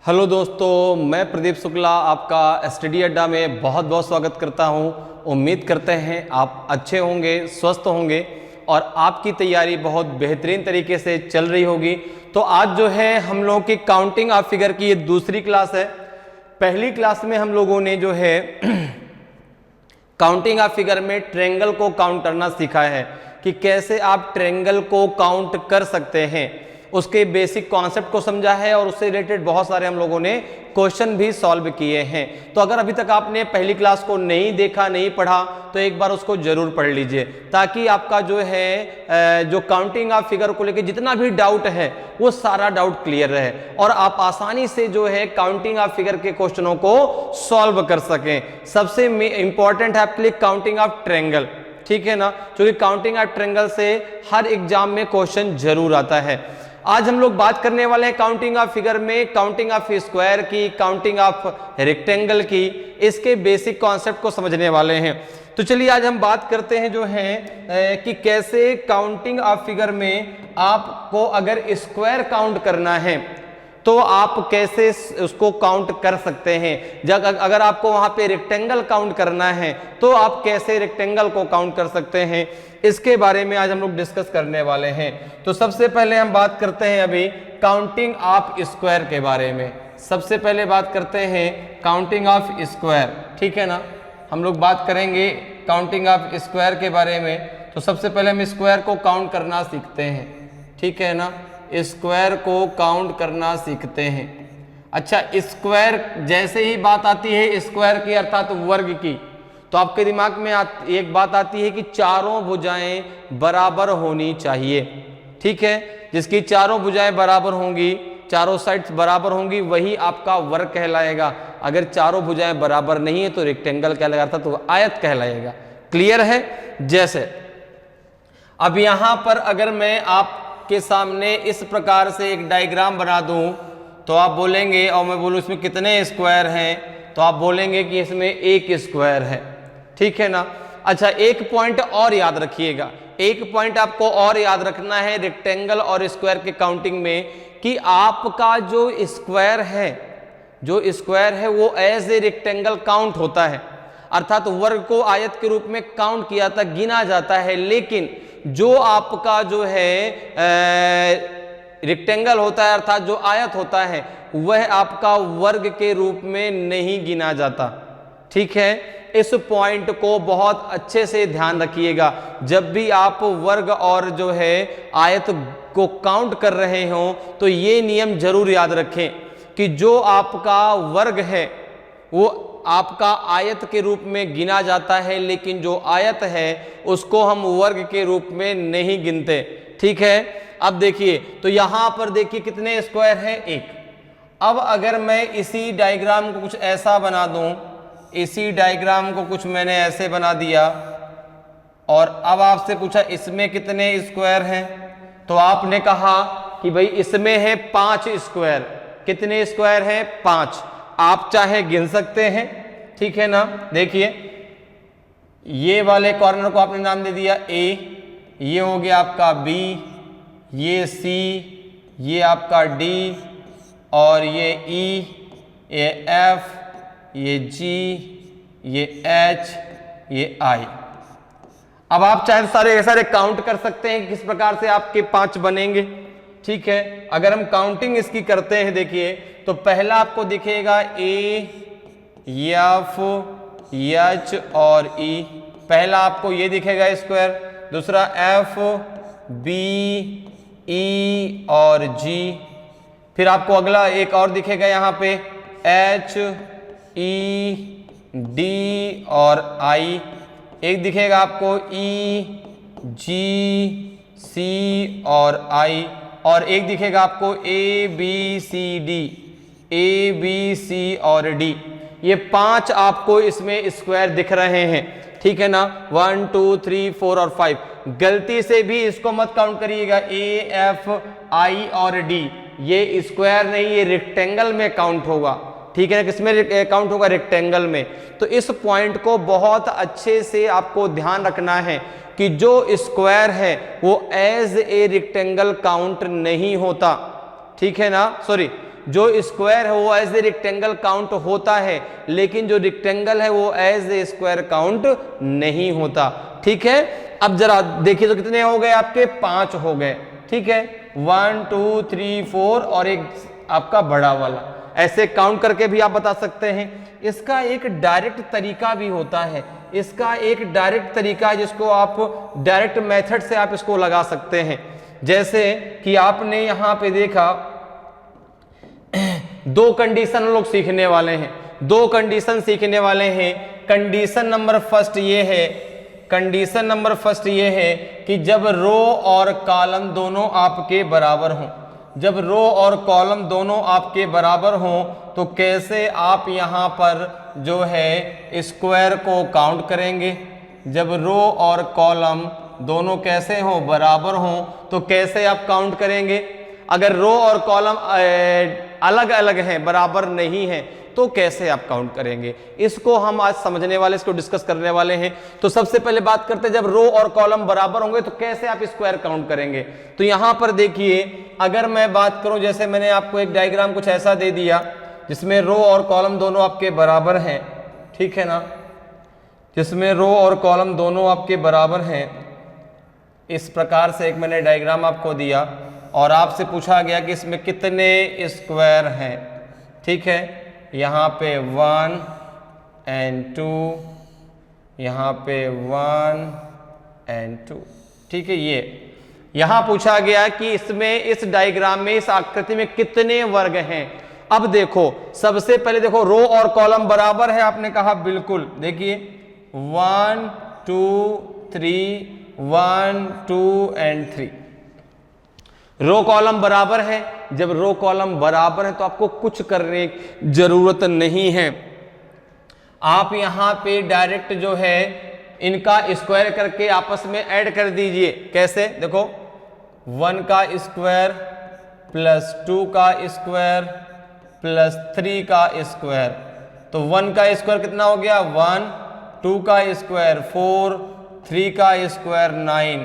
Hello दोस्तों, मैं प्रदीप शुक्ला आपका स्टडी अड्डा में बहुत बहुत स्वागत करता हूं। उम्मीद करते हैं आप अच्छे होंगे, स्वस्थ होंगे और आपकी तैयारी बहुत बेहतरीन तरीके से चल रही होगी। तो आज जो है हम लोगों की काउंटिंग ऑफ फिगर की ये दूसरी क्लास है। पहली क्लास में हम लोगों ने जो है काउंटिंग ऑफ फिगर में ट्रायंगल को काउंट करना सीखा है कि कैसे आप ट्रायंगल को काउंट कर सकते हैं। उसके बेसिक कॉन्सेप्ट को समझा है और उससे रिलेटेड बहुत सारे हम लोगों ने क्वेश्चन भी सॉल्व किए हैं। तो अगर अभी तक आपने पहली क्लास को नहीं देखा, नहीं पढ़ा, तो एक बार उसको जरूर पढ़ लीजिए ताकि आपका जो है जो काउंटिंग ऑफ फिगर को लेकर जितना भी डाउट है वो सारा डाउट क्लियर रहे और आप आसानी से जो है काउंटिंग ऑफ फिगर के क्वेश्चनों को सॉल्व कर सकें। सबसे इंपॉर्टेंट है आपके लिए काउंटिंग ऑफ ट्रायंगल, ठीक है ना, क्योंकि काउंटिंग ऑफ ट्रायंगल से हर एग्जाम में क्वेश्चन जरूर आता है। आज हम लोग बात करने वाले हैं काउंटिंग ऑफ फिगर में काउंटिंग ऑफ स्क्वायर की, काउंटिंग ऑफ रेक्टेंगल की, इसके बेसिक कॉन्सेप्ट को समझने वाले हैं। तो चलिए आज हम बात करते हैं जो है कि कैसे काउंटिंग ऑफ फिगर में आपको अगर स्क्वायर काउंट करना है तो आप कैसे उसको काउंट कर सकते हैं। जब अगर आपको वहां पे रेक्टेंगल काउंट करना है तो आप कैसे रेक्टेंगल को काउंट कर सकते हैं, इसके बारे में आज हम लोग डिस्कस करने वाले हैं। तो सबसे पहले हम बात करते हैं अभी काउंटिंग ऑफ स्क्वायर के बारे में। सबसे पहले बात करते हैं काउंटिंग ऑफ स्क्वायर, ठीक है ना। हम लोग बात करेंगे काउंटिंग ऑफ स्क्वायर के बारे में। तो सबसे पहले हम स्क्वायर को काउंट करना सीखते हैं, ठीक है ना। स्क्वायर को काउंट करना सीखते हैं। अच्छा, स्क्वायर जैसे ही बात आती है स्क्वायर की अर्थात वर्ग की, तो आपके दिमाग में एक बात आती है कि चारों भुजाएं बराबर होनी चाहिए, ठीक है। जिसकी चारों भुजाएं बराबर होंगी, चारों साइड्स बराबर होंगी, वही आपका वर्ग कहलाएगा। अगर चारों भुजाएं बराबर नहीं है तो रेक्टेंगल कहलाएगा, अर्थात तो आयत कहलाएगा। क्लियर है। जैसे अब यहां पर अगर मैं आपके सामने इस प्रकार से एक डायग्राम बना दूं तो आप बोलेंगे, और मैं बोलूं इसमें कितने स्क्वायर हैं, तो आप बोलेंगे कि इसमें एक स्क्वायर है, ठीक है ना। अच्छा, एक पॉइंट और याद रखिएगा, एक पॉइंट आपको और याद रखना है रेक्टेंगल और स्क्वायर के काउंटिंग में कि आपका जो स्क्वायर है वो एज ए रेक्टेंगल काउंट होता है, अर्थात वर्ग को आयत के रूप में काउंट किया जाता, गिना जाता है। लेकिन जो आपका जो है रेक्टेंगल होता है अर्थात जो आयत होता है वह आपका वर्ग के रूप में नहीं गिना जाता, ठीक है। इस पॉइंट को बहुत अच्छे से ध्यान रखिएगा। जब भी आप वर्ग और जो है आयत को काउंट कर रहे हो तो ये नियम जरूर याद रखें कि जो आपका वर्ग है वो आपका आयत के रूप में गिना जाता है, लेकिन जो आयत है उसको हम वर्ग के रूप में नहीं गिनते, ठीक है। अब देखिए, तो यहां पर देखिए कितने स्क्वायर हैं, एक। अब अगर मैं इसी डायग्राम को कुछ ऐसा बना दूं, इसी डायग्राम को कुछ मैंने ऐसे बना दिया और अब आपसे पूछा इसमें कितने स्क्वायर हैं, तो आपने कहा कि भाई इसमें है 5 स्क्वायर। कितने स्क्वायर हैं? 5। आप चाहे गिन सकते हैं, ठीक है ना। देखिए, ये वाले कॉर्नर को आपने नाम दे दिया A, ये हो गया आपका B, ये C, ये आपका D और ये E, ये F, ये G, ये H, ये I। अब आप चाहे सारे सारे काउंट कर सकते हैं किस प्रकार से आपके 5 बनेंगे, ठीक है। अगर हम काउंटिंग इसकी करते हैं, देखिए, तो पहला आपको दिखेगा A, F, H और E। पहला आपको ये दिखेगा स्क्वायर, दूसरा F, B, E और G। फिर आपको अगला एक और दिखेगा यहाँ पे H, E, D और I। एक दिखेगा आपको E, G, C और I और एक दिखेगा आपको A, B, C, D, A, B, C और D। ये 5 आपको इसमें स्क्वायर दिख रहे हैं, ठीक है ना। 1, 2, 3, 4 और 5। गलती से भी इसको मत काउंट करिएगा, A, F, I और D ये स्क्वायर नहीं, ये रेक्टेंगल में काउंट होगा, ठीक है ना। किसमें काउंट होगा? रेक्टेंगल में। तो इस पॉइंट को बहुत अच्छे से आपको ध्यान रखना है कि जो स्क्वायर है वो एज ए रेक्टेंगल काउंट नहीं होता, ठीक है ना। सॉरी, जो स्क्वायर है वो एज ए रेक्टेंगल काउंट होता है, लेकिन जो रेक्टेंगल है वो एज ए स्क्वायर काउंट नहीं होता। ठीक है, अब जरा देखिए तो कितने हो गए आपके, 5 हो गए। ठीक है, 1 2 3 4 और एक आपका बड़ा वाला, ऐसे काउंट करके भी आप बता सकते हैं। इसका एक डायरेक्ट तरीका भी होता है, इसका एक डायरेक्ट तरीका है जिसको आप डायरेक्ट मेथड से आप इसको लगा सकते हैं। जैसे कि आपने यहां पे देखा 2 कंडीशन लोग सीखने वाले हैं, 2 कंडीशन सीखने वाले हैं। कंडीशन नंबर फर्स्ट ये है, कंडीशन नंबर फर्स्ट ये है कि जब रो और कॉलम दोनों आपके बराबर हों, जब रो और कॉलम दोनों आपके बराबर हों तो कैसे आप यहाँ पर जो है स्क्वायर को काउंट करेंगे। जब रो और कॉलम दोनों कैसे हों, बराबर हों, तो कैसे आप काउंट करेंगे। अगर रो और कॉलम अलग अलग हैं, बराबर नहीं हैं, तो कैसे आप काउंट करेंगे। इसको हम आज समझने वाले, इसको डिस्कस करने वाले हैं। तो सबसे पहले बात करते हैं, जब रो और कॉलम बराबर होंगे तो कैसे आप स्क्वायर काउंट करेंगे। तो यहां पर देखिए, अगर मैं बात करूं, जैसे मैंने आपको एक डायग्राम कुछ ऐसा दे दिया जिसमें रो और कॉलम दोनों आपके बराबर हैं, ठीक है ना, जिसमें रो और कॉलम दोनों आपके बराबर हैं। इस प्रकार से एक मैंने डायग्राम आपको दिया और आपसे पूछा गया कि इसमें कितने स्क्वायर हैं। ठीक है, यहाँ पे 1 और 2, यहाँ पे 1 और 2। ठीक है, ये यहाँ पूछा गया कि इसमें, इस डायग्राम में, इस आकृति में कितने वर्ग हैं। अब देखो, सबसे पहले देखो रो और कॉलम बराबर है, आपने कहा बिल्कुल। देखिए 1 2 3, 1 2 और 3, रो कॉलम बराबर है। जब रो कॉलम बराबर है तो आपको कुछ करने की जरूरत नहीं है, आप यहां पे डायरेक्ट जो है इनका स्क्वायर करके आपस में ऐड कर दीजिए। कैसे, देखो 1 का स्क्वायर प्लस 2 का स्क्वायर प्लस 3 का स्क्वायर, तो 1 का स्क्वायर कितना हो गया 1, 2 का स्क्वायर 4, 3 का स्क्वायर 9,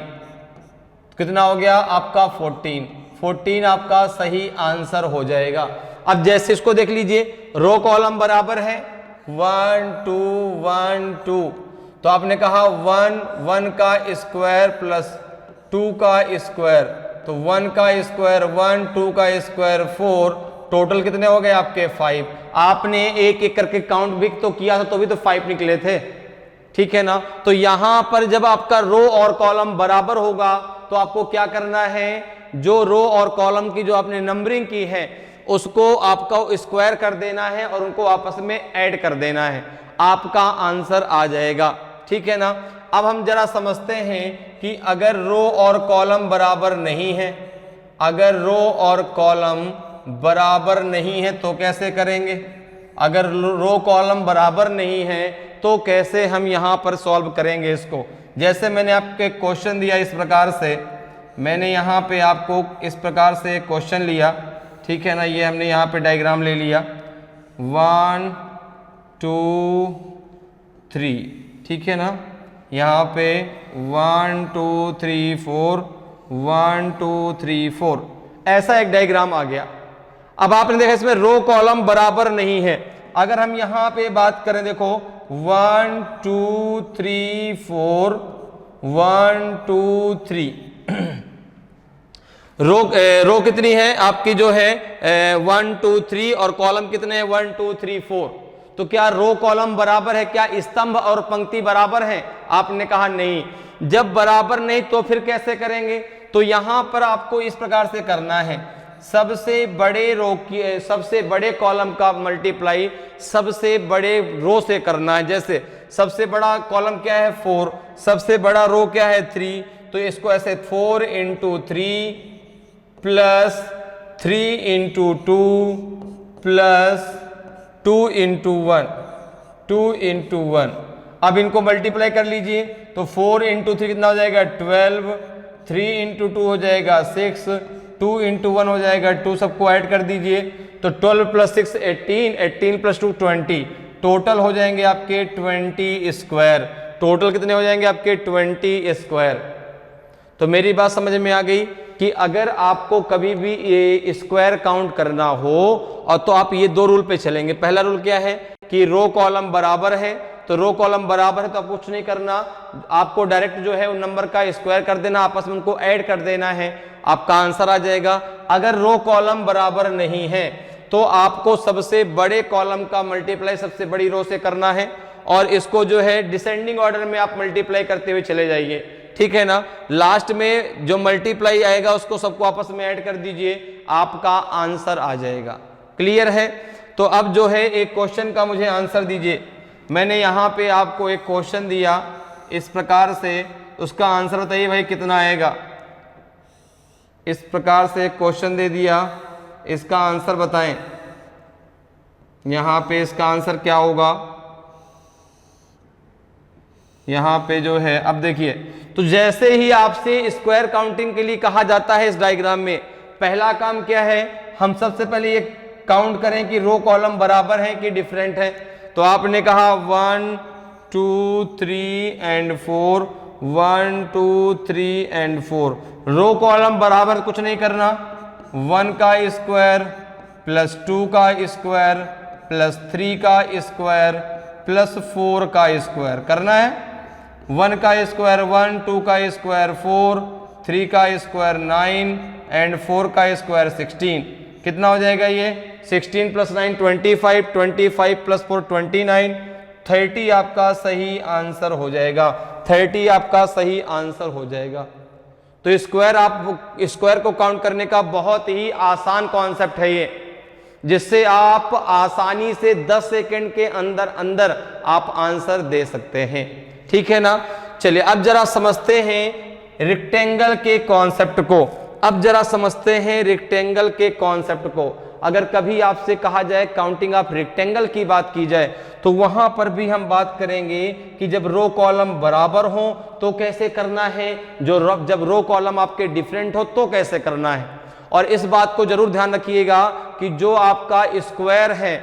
कितना हो गया आपका 14 आपका सही आंसर हो जाएगा। अब जैसे इसको देख लीजिए, रो कॉलम बराबर है, 1 2 1 2, तो आपने कहा 1 का स्क्वायर प्लस 2 का स्क्वायर, तो 1 का स्क्वायर 1, 2 का स्क्वायर 4, टोटल कितने हो गए आपके 5। आपने एक एक करके काउंट भी तो किया था, तो भी तो 5 निकले थे। ठीक है ना, तो यहां पर जब आपका रो और कॉलम बराबर होगा तो आपको क्या करना है, जो रो और कॉलम की जो आपने नंबरिंग की है उसको आपको स्क्वायर कर देना है और उनको आपस में ऐड कर देना है, आपका आंसर आ जाएगा। ठीक है ना, अब हम जरा समझते हैं कि अगर रो और कॉलम बराबर नहीं है, अगर रो और कॉलम बराबर नहीं है तो कैसे करेंगे। अगर रो कॉलम बराबर नहीं है तो कैसे हम यहां पर सॉल्व करेंगे इसको। जैसे मैंने आपको क्वेश्चन दिया इस प्रकार से, मैंने यहाँ पे आपको इस प्रकार से क्वेश्चन लिया, ठीक है ना, ये हमने यहाँ पे डायग्राम ले लिया 1 2 3, ठीक है ना, यहाँ पे 1 2 3 4, 1 2 3 4, ऐसा एक डायग्राम आ गया। अब आपने देखा इसमें रो कॉलम बराबर नहीं है। अगर हम यहाँ पे बात करें, देखो 1 2 3 4, 1 2 3, रो कितनी है आपकी जो है 1 2 3 और कॉलम कितने हैं 1 2 3 4। तो क्या रो कॉलम बराबर है, क्या स्तंभ और पंक्ति बराबर है। आपने कहा नहीं। जब बराबर नहीं तो फिर कैसे करेंगे, तो यहां पर आपको इस प्रकार से करना है, सबसे बड़े रो की, सबसे बड़े कॉलम का मल्टीप्लाई सबसे बड़े रो से करना है। जैसे सबसे बड़ा कॉलम क्या है 4, सबसे बड़ा रो क्या है 3, तो इसको ऐसे 4 × 3 प्लस 3 × 2 प्लस 2 × 1, 2 × 1। अब इनको मल्टीप्लाई कर लीजिए, तो 4 × 3 कितना हो जाएगा 12, 3 × 2 हो जाएगा 6, 2 × 1 हो जाएगा 2, सबको ऐड कर दीजिए, तो 12 + 6 18, 18 + 2 20, टोटल हो जाएंगे आपके 20 स्क्वायर। टोटल कितने हो जाएंगे आपके 20 स्क्वायर। तो मेरी बात समझ में आ गई। कि अगर आपको कभी भी ये स्क्वायर काउंट करना हो और तो आप ये दो रूल पे चलेंगे। पहला रूल क्या है कि रो कॉलम बराबर है, तो रो कॉलम बराबर है तो आप कुछ नहीं करना, आपको डायरेक्ट जो है उन नंबर का स्क्वायर कर देना, आपस में उनको ऐड कर देना है, आपका आंसर आ जाएगा। अगर रो कॉलम बराबर नहीं है तो आपको सबसे बड़े कॉलम का मल्टीप्लाई सबसे बड़ी रो से करना है और इसको जो है डिसेंडिंग ऑर्डर में आप मल्टीप्लाई करते हुए चले जाइए, ठीक है ना। लास्ट में जो मल्टीप्लाई आएगा उसको सबको आपस में ऐड कर दीजिए, आपका आंसर आ जाएगा। क्लियर है? तो अब जो है एक क्वेश्चन का मुझे आंसर दीजिए। मैंने यहाँ पे आपको एक क्वेश्चन दिया इस प्रकार से, उसका आंसर बताइए भाई कितना आएगा। इस प्रकार से एक क्वेश्चन दे दिया, इसका आंसर बताएं। यहाँ पे इसका आंसर क्या होगा, यहाँ पे जो है अब देखिए, तो जैसे ही आपसे स्क्वायर काउंटिंग के लिए कहा जाता है इस डायग्राम में, पहला काम क्या है, हम सबसे पहले ये काउंट करें कि रो कॉलम बराबर है कि डिफरेंट है। तो आपने कहा 1 2 3 एंड 4, 1 2 3 एंड 4, रो कॉलम बराबर, कुछ नहीं करना, 1 का स्क्वायर प्लस 2 का स्क्वायर प्लस 3 का स्क्वायर प्लस 4 का स्क्वायर करना है। 1 का स्क्वायर 1, 2 का स्क्वायर 4, 3 का स्क्वायर 9 एंड 4 का स्क्वायर 16। कितना हो जाएगा ये? 16 प्लस 9 25, 25 प्लस 4 29, 30 आपका सही आंसर हो जाएगा। 30 आपका सही आंसर हो जाएगा। तो स्क्वायर को काउंट करने का बहुत ही आसान कॉन्सेप्ट है ये, जिससे आप आसानी से 10 सेकंड के अंदर अंदर आप आंसर दे सकते हैं, ठीक है ना। चलिए अब जरा समझते हैं रेक्टेंगल के कॉन्सेप्ट को। अब जरा समझते हैं रेक्टेंगल के कॉन्सेप्ट को। अगर कभी आपसे कहा जाए काउंटिंग ऑफ रेक्टेंगल की बात की जाए, तो वहां पर भी हम बात करेंगे कि जब रो कॉलम बराबर हो तो कैसे करना है, जब रो कॉलम आपके डिफरेंट हो तो कैसे करना है। और इस बात को जरूर ध्यान रखिएगा कि जो आपका स्क्वायर है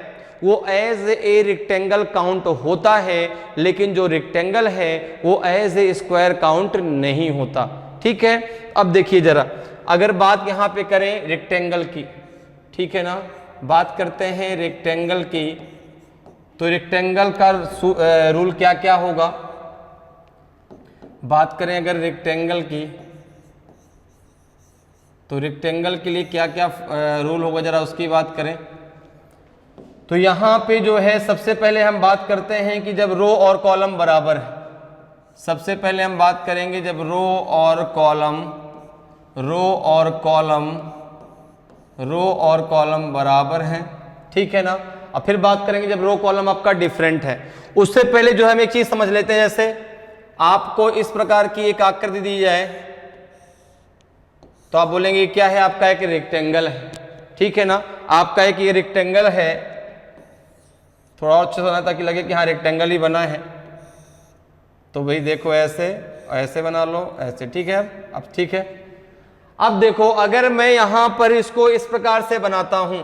वो एज ए रेक्टेंगल काउंट होता है, लेकिन जो रेक्टेंगल है वो एज ए स्क्वायर काउंट नहीं होता, ठीक है। अब देखिए जरा, अगर बात यहां पे करें रेक्टेंगल की, ठीक है ना, बात करते हैं रेक्टेंगल की, तो रेक्टेंगल का रूल क्या क्या होगा। बात करें अगर रेक्टेंगल की, तो रेक्टेंगल के लिए क्या क्या रूल होगा, जरा उसकी बात करें। तो यहां पे जो है सबसे पहले हम बात करते हैं कि जब रो और कॉलम बराबर है, सबसे पहले हम बात करेंगे जब रो और कॉलम बराबर हैं, ठीक है ना। और फिर बात करेंगे जब रो कॉलम आपका डिफरेंट है। उससे पहले जो हम एक चीज समझ लेते हैं, जैसे आपको इस प्रकार की एक आकृति दी जाए तो आप बोलेंगे क्या है, आपका एक रेक्टेंगल है, ठीक है ना। आपका एक ये रेक्टेंगल है, थोड़ा और अच्छा सुना ताकि लगे कि हाँ रेक्टेंगल ही बना है। तो भाई देखो ऐसे ऐसे बना लो, ऐसे, ठीक है। अब ठीक है, अब देखो अगर मैं यहां पर इसको इस प्रकार से बनाता हूं,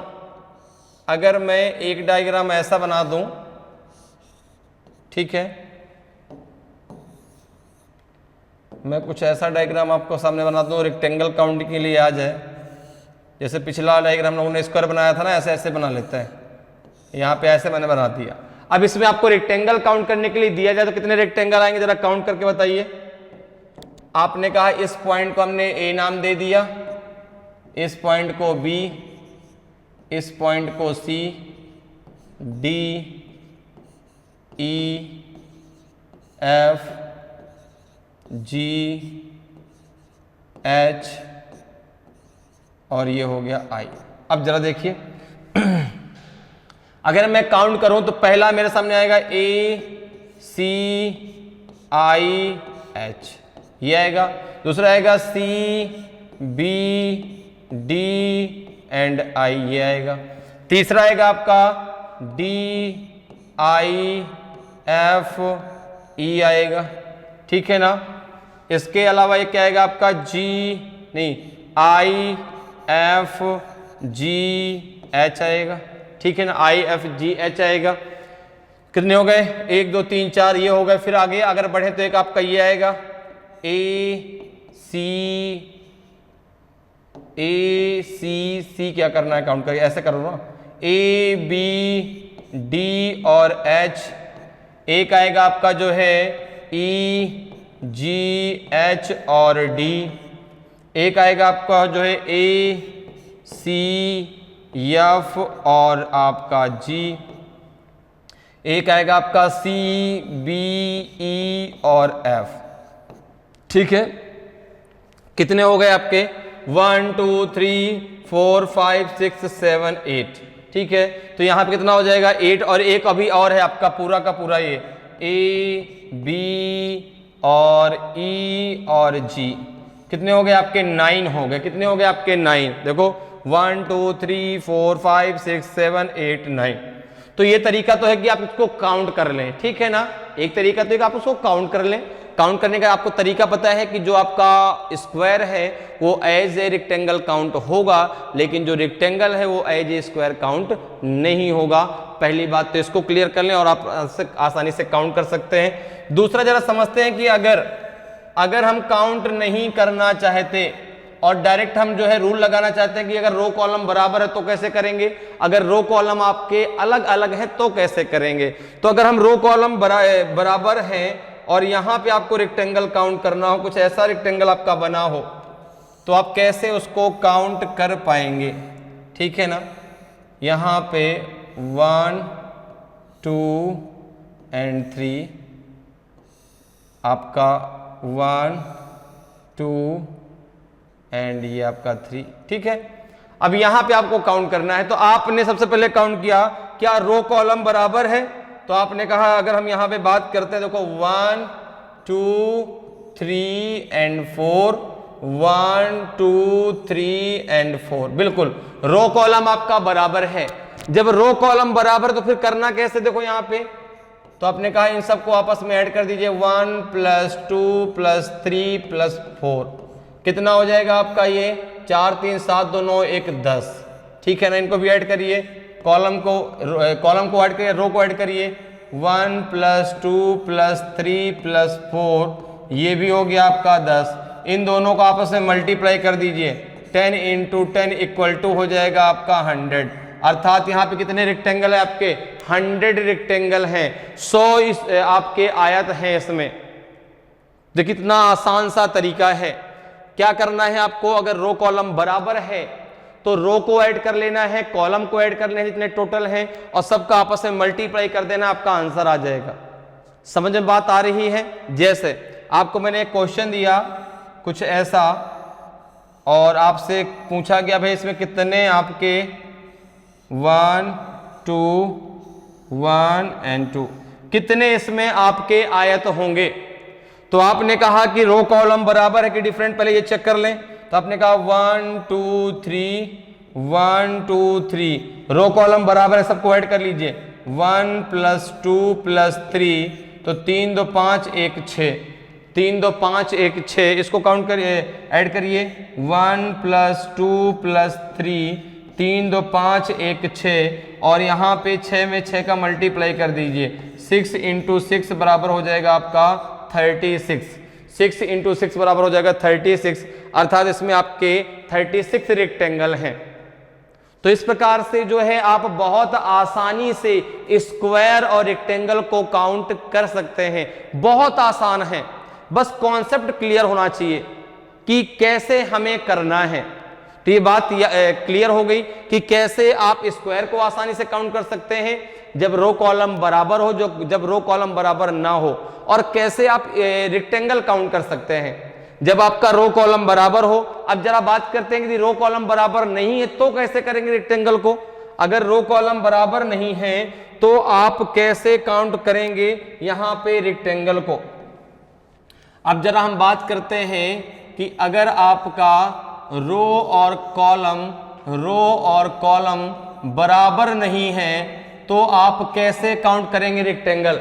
अगर मैं एक डायग्राम ऐसा बना दूं, ठीक है, मैं कुछ ऐसा डायग्राम आपको सामने बना दूं रेक्टेंगल काउंट के लिए आ जाए। जैसे पिछला डायग्राम लोगों ने स्क्वायर बनाया था ना, ऐसे ऐसे बना लेते हैं, यहाँ पे ऐसे मैंने बना दिया। अब इसमें आपको रेक्टेंगल काउंट करने के लिए दिया जाए तो कितने रेक्टेंगल आएंगे, जरा काउंट करके बताइए। आपने कहा इस पॉइंट को हमने ए नाम दे दिया, इस पॉइंट को बी, इस पॉइंट को सी, D, E, F, G, H और ये हो गया आई। अब जरा देखिए अगर मैं काउंट करूं तो पहला मेरे सामने आएगा ए सी आई एच, ये आएगा। दूसरा आएगा C B D and I, ये आएगा। तीसरा आएगा आपका डी आई एफ ई आएगा, ठीक है ना। इसके अलावा ये क्या आएगा आपका जी नहीं आई एफ जी एच आएगा, ठीक है ना, आई एफ जी एच आएगा। कितने हो गए, 1 2 3 4 ये हो गए। फिर आगे अगर बढ़े तो एक आपका ये आएगा ए सी ए सी सी क्या करना है काउंट करिए, ऐसे करो ना, ए बी डी और एच, एक आएगा आपका जो है ई जी एच और डी, एक आएगा आपका जो है ए सी एफ और आपका जी, एक आएगा आपका सी बी ई और एफ। ठीक है, कितने हो गए आपके 1 2 3 4 5 6 7 8। ठीक है, तो यहां पे कितना हो जाएगा 8, और एक अभी और है आपका पूरा का पूरा ये ए बी और ई और जी, कितने हो गए आपके 9 हो गए। कितने हो गए आपके 9, देखो 1 2 3 4 5 6 7 8 9। तो ये तरीका तो है कि आप इसको काउंट कर लें, ठीक है ना, एक तरीका तो है कि आप उसको काउंट कर लें। काउंट करने का आपको तरीका पता है कि जो आपका स्क्वायर है वो एज ए रेक्टेंगल काउंट होगा, लेकिन जो रेक्टेंगल है वो एज ए स्क्वायर काउंट नहीं होगा। पहली बात तो इसको क्लियर कर लें और आप आसानी से काउंट कर सकते हैं। दूसरा जरा समझते हैं कि अगर हम काउंट नहीं करना चाहते और डायरेक्ट हम जो है रूल लगाना चाहते हैं कि अगर रो कॉलम बराबर है तो कैसे करेंगे, अगर रो कॉलम आपके अलग अलग है तो कैसे करेंगे। तो अगर हम रो कॉलम बराबर हैं और यहां पे आपको रेक्टेंगल काउंट करना हो, कुछ ऐसा रेक्टेंगल आपका बना हो, तो आप कैसे उसको काउंट कर पाएंगे। ठीक है ना, यहां पे 1 2 एंड 3, आपका 1 2 एंड ये आपका 3। ठीक है, अब यहां पे आपको काउंट करना है, तो आपने सबसे पहले काउंट किया क्या रो कॉलम बराबर है, तो आपने कहा अगर हम यहां पे बात करते हैं, देखो 1 2 3 एंड 4, 1 2 3 एंड 4, बिल्कुल रो कॉलम आपका बराबर है। जब रो कॉलम बराबर तो फिर करना कैसे, देखो यहां पे तो आपने कहा इन सबको आपस में ऐड कर दीजिए, 1 + 2 + 3 + 4, कितना हो जाएगा आपका ये 4 3 7 2 9 1 10। ठीक है ना, इनको भी ऐड करिए, कॉलम को ऐड करिए, रो को ऐड करिए, 1 + 2 + 3 + 4, ये भी हो गया आपका 10। इन दोनों को आपस में मल्टीप्लाई कर दीजिए, 10 × 10 = हो जाएगा आपका 100। अर्थात यहाँ पे कितने रेक्टेंगल है आपके 100 रेक्टेंगल हैं, 100 इस आपके आयत हैं इसमें। देखिए कितना आसान सा तरीका है। क्या करना है आपको, अगर रो कॉलम बराबर है तो रो को ऐड कर लेना है, कॉलम को ऐड कर लेना है जितने टोटल हैं, और सबका आपस में मल्टीप्लाई कर देना, आपका आंसर आ जाएगा। समझ में बात आ रही है। जैसे आपको मैंने एक क्वेश्चन दिया कुछ ऐसा और आपसे पूछा गया भाई इसमें कितने आपके 1 2 1 एंड 2, कितने इसमें आपके आयत होंगे। तो आपने कहा कि रो कॉलम बराबर है कि डिफरेंट, पहले ये चेक कर लें। तो आपने कहा 1 2 3 1 2 3, रो कॉलम बराबर है, सबको ऐड कर लीजिए, 1 + 2 + 3, तो 3 2 5 1 6, 3 2 5 1 6, इसको काउंट करिए, ऐड करिए, 1 + 2 + 3, 3 2 5 1 6, और यहाँ पे 6 में 6 का मल्टीप्लाई कर दीजिए, 6 × 6 बराबर हो जाएगा आपका 36, 6 × 6 बराबर हो जाएगा 36, अर्थात इसमें आपके 36 रेक्टेंगल हैं। तो इस प्रकार से जो है आप बहुत आसानी से स्क्वायर और रेक्टेंगल को काउंट कर सकते हैं, बहुत आसान है, बस कॉन्सेप्ट क्लियर होना चाहिए कि कैसे हमें करना है। तो ये बात क्लियर हो गई कि कैसे आप स्क्वायर को आसानी से काउंट कर सकते हैं जब रो कॉलम बराबर हो, जब रो कॉलम बराबर ना हो, और कैसे आप रेक्टेंगल काउंट कर सकते हैं जब आपका रो कॉलम बराबर हो। अब जरा बात करते हैं कि रो कॉलम बराबर नहीं है तो कैसे करेंगे रेक्टेंगल को। अगर रो कॉलम बराबर नहीं है तो आप कैसे काउंट करेंगे यहां पे रेक्टेंगल को। अब जरा हम बात करते हैं कि अगर आपका रो और कॉलम बराबर नहीं है तो आप कैसे काउंट करेंगे रेक्टेंगल।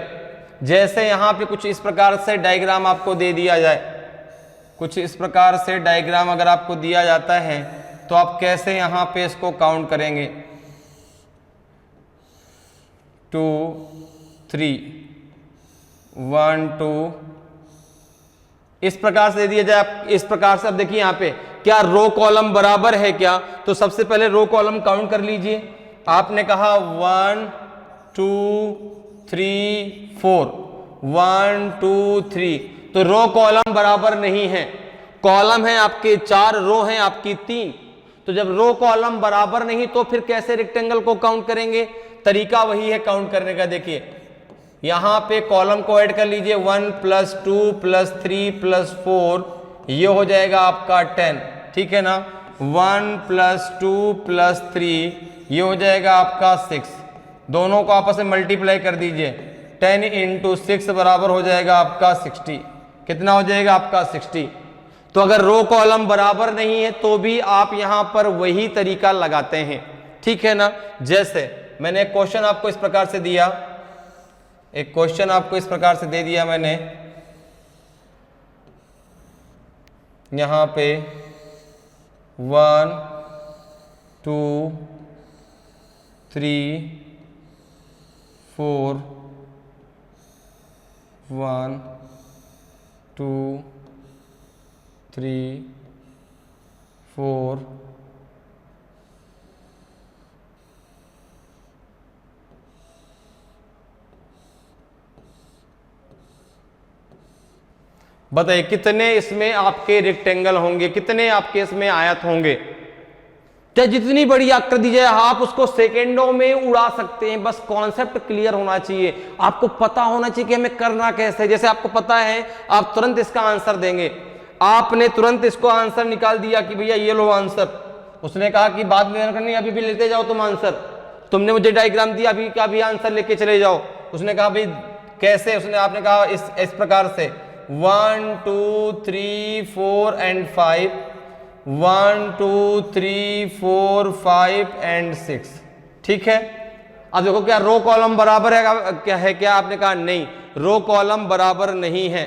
जैसे यहां पे कुछ इस प्रकार से डायग्राम आपको दे दिया जाए, कुछ इस प्रकार से डायग्राम अगर आपको दिया जाता है तो आप कैसे यहां पे इसको काउंट करेंगे, 2 3 1 2, इस प्रकार से दे दिया जाए। आप इस प्रकार से, अब देखिए यहाँ पे क्या रो कॉलम बराबर है क्या? तो सबसे पहले रो कॉलम काउंट कर लीजिए। आपने कहा 1 2 3 4, 1 2 3, तो रो कॉलम बराबर नहीं है। कॉलम है आपके 4, रो है आपकी 3। तो जब रो कॉलम बराबर नहीं तो फिर कैसे रेक्टेंगल को काउंट करेंगे? तरीका वही है काउंट करने का। देखिए यहां पे कॉलम को ऐड कर लीजिए, 1 + 2 + 3 + 4, ये हो जाएगा आपका 10, ठीक है ना। 1 + 2 + 3, ये हो जाएगा आपका 6। दोनों को आपस में मल्टीप्लाई कर दीजिए, 10 × 6 बराबर हो जाएगा आपका 60। कितना हो जाएगा आपका 60। तो अगर रो कॉलम बराबर नहीं है तो भी आप यहां पर वही तरीका लगाते हैं, ठीक है ना। जैसे मैंने एक क्वेश्चन आपको इस प्रकार से दिया, एक क्वेश्चन आपको इस प्रकार से दे दिया मैंने, यहां पे 1 2 3 4, 1 2 3 4, बताइए कितने इसमें आपके रेक्टेंगल होंगे, कितने आपके इसमें आयत होंगे? चाहे जितनी बड़ी आकृति जाए आप उसको सेकेंडों में उड़ा सकते हैं, बस कॉन्सेप्ट क्लियर होना चाहिए, आपको पता होना चाहिए कि हमें करना कैसे। जैसे आपको पता है आप तुरंत इसका आंसर देंगे, आपने तुरंत इसको आंसर निकाल दिया कि भैया ये लो आंसर। उसने कहा कि बाद में करनी, अभी भी लेते जाओ तुम आंसर। तुमने मुझे डायग्राम दिया, अभी का भी आंसर लेके चले जाओ। उसने कहा भाई कैसे? आपने कहा इस प्रकार से 1 2 3 4 and 5, 1 2 3 4 5 and 6, ठीक है। अब देखो क्या रो कॉलम बराबर है क्या? है क्या? आपने कहा नहीं, रो कॉलम बराबर नहीं है।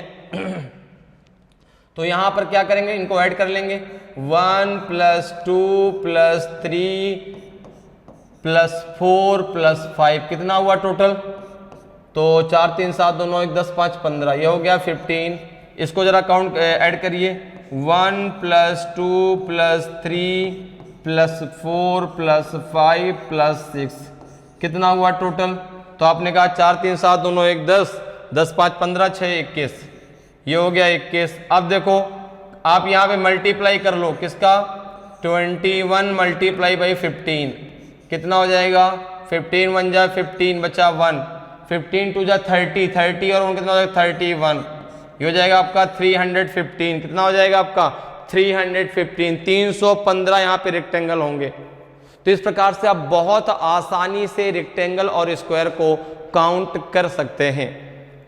तो यहां पर क्या करेंगे? इनको ऐड कर लेंगे, 1 + 2 + 3 + 4 + 5, कितना हुआ टोटल? तो 4 3 7 2 9 1 10 5 15, ये हो गया 15। इसको जरा काउंट ऐड करिए, 1 + 2 + 3 + 4 + 5 + 6, कितना हुआ टोटल? तो आपने कहा 4 3 7 2 9 1 10, 10 5 15 6 21, ये हो गया 21। अब देखो आप यहाँ पे मल्टीप्लाई कर लो, किसका? 21 × 15, कितना हो जाएगा? 15 1 जा 15, बचा 1, 15 2 जा 30, 30 और 1 कितना हो जाएगा? 31, ये हो जाएगा आपका 315। कितना हो जाएगा आपका? 315, 315 यहाँ पे रेक्टेंगल होंगे। तो इस प्रकार से आप बहुत आसानी से रेक्टेंगल और स्क्वायर को काउंट कर सकते हैं,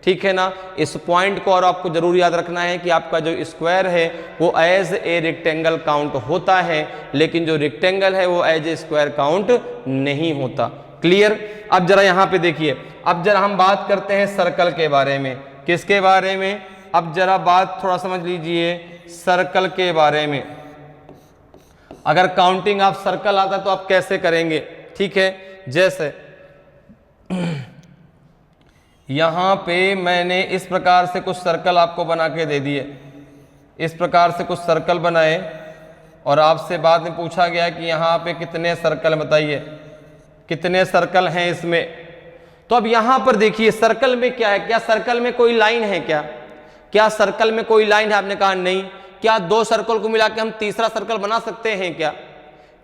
ठीक है ना। इस पॉइंट को और आपको जरूर याद रखना है कि आपका जो स्क्वायर है वो एज ए रेक्टेंगल काउंट होता है, लेकिन जो रेक्टेंगल है वो एज ए स्क्वायर काउंट नहीं होता। क्लियर? अब जरा यहाँ पे देखिए, अब जरा हम बात करते हैं सर्कल के बारे में। किसके बारे में? अब जरा बात थोड़ा समझ लीजिए सर्कल के बारे में। अगर काउंटिंग ऑफ सर्कल आता तो आप कैसे करेंगे, ठीक है। जैसे यहां पे मैंने इस प्रकार से कुछ सर्कल आपको बना के दे दिए, इस प्रकार से कुछ सर्कल बनाए और आपसे बाद में पूछा गया कि यहाँ पे कितने सर्कल बताइए, कितने सर्कल हैं इसमें। तो अब यहां पर देखिए सर्कल में क्या है? क्या सर्कल में कोई लाइन है क्या? क्या सर्कल में कोई लाइन है? आपने कहा नहीं। क्या 2 सर्कल को मिला के हम तीसरा सर्कल बना सकते हैं क्या?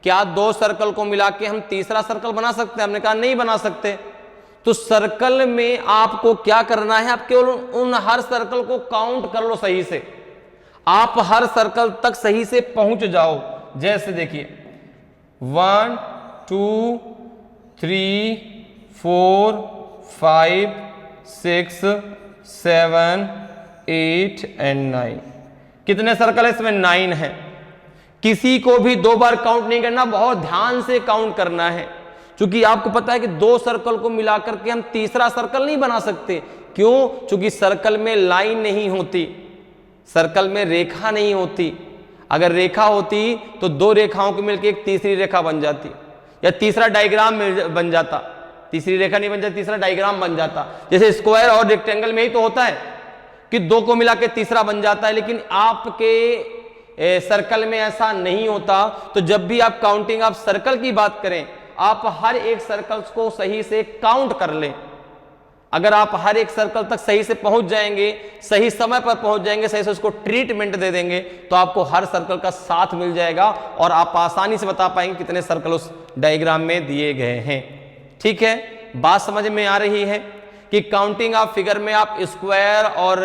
क्या 2 सर्कल को मिला के हम तीसरा सर्कल बना सकते हैं? हमने कहा नहीं बना सकते। तो सर्कल में आपको क्या करना है? आप केवल उन हर सर्कल को काउंट कर लो सही से, आप हर सर्कल तक सही से पहुंच जाओ। जैसे देखिए 1 2 3 4 5 6 7 8 and 9, कितने सर्कल है इसमें? 9 है। किसी को भी 2 बार काउंट नहीं करना, बहुत ध्यान से काउंट करना है, क्योंकि आपको पता है कि 2 सर्कल को मिलाकर के हम तीसरा सर्कल नहीं बना सकते। क्यों? क्योंकि सर्कल में लाइन नहीं होती, सर्कल में रेखा नहीं होती। अगर रेखा होती तो 2 रेखाओं को मिलकर एक तीसरी रेखा बन जाती, या तीसरा डायग्राम बन जाता। तीसरी रेखा नहीं बन जाती, तीसरा डायग्राम बन जाता। जैसे स्क्वायर और रेक्टेंगल में ही तो होता है कि 2 को मिला के तीसरा बन जाता है, लेकिन आपके सर्कल में ऐसा नहीं होता। तो जब भी आप काउंटिंग ऑफ सर्कल की बात करें, आप हर एक सर्कल को सही से काउंट कर लें। अगर आप हर एक सर्कल तक सही से पहुंच जाएंगे, सही समय पर पहुंच जाएंगे, सही से उसको ट्रीटमेंट दे देंगे, तो आपको हर सर्कल का साथ मिल जाएगा और आप आसानी से बता पाएंगे कितने सर्कल उस डायग्राम में दिए गए हैं। ठीक है, बात समझ में आ रही है कि काउंटिंग ऑफ फिगर में आप स्क्वायर और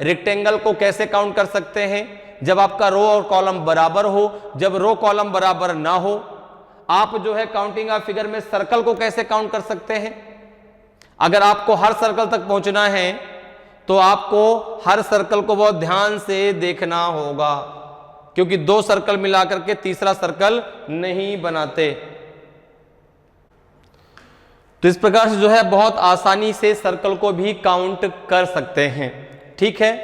रेक्टेंगल को कैसे काउंट कर सकते हैं। जब आपका रो और कॉलम बराबर हो, जब रो कॉलम बराबर ना हो, आप जो है काउंटिंग ऑफ फिगर में सर्कल को कैसे काउंट कर सकते हैं। अगर आपको हर सर्कल तक पहुंचना है तो आपको हर सर्कल को बहुत ध्यान से देखना होगा, क्योंकि दो सर्कल मिलाकर के तीसरा सर्कल नहीं बनाते। तो इस प्रकार से जो है बहुत आसानी से सर्कल को भी काउंट कर सकते हैं। ठीक है,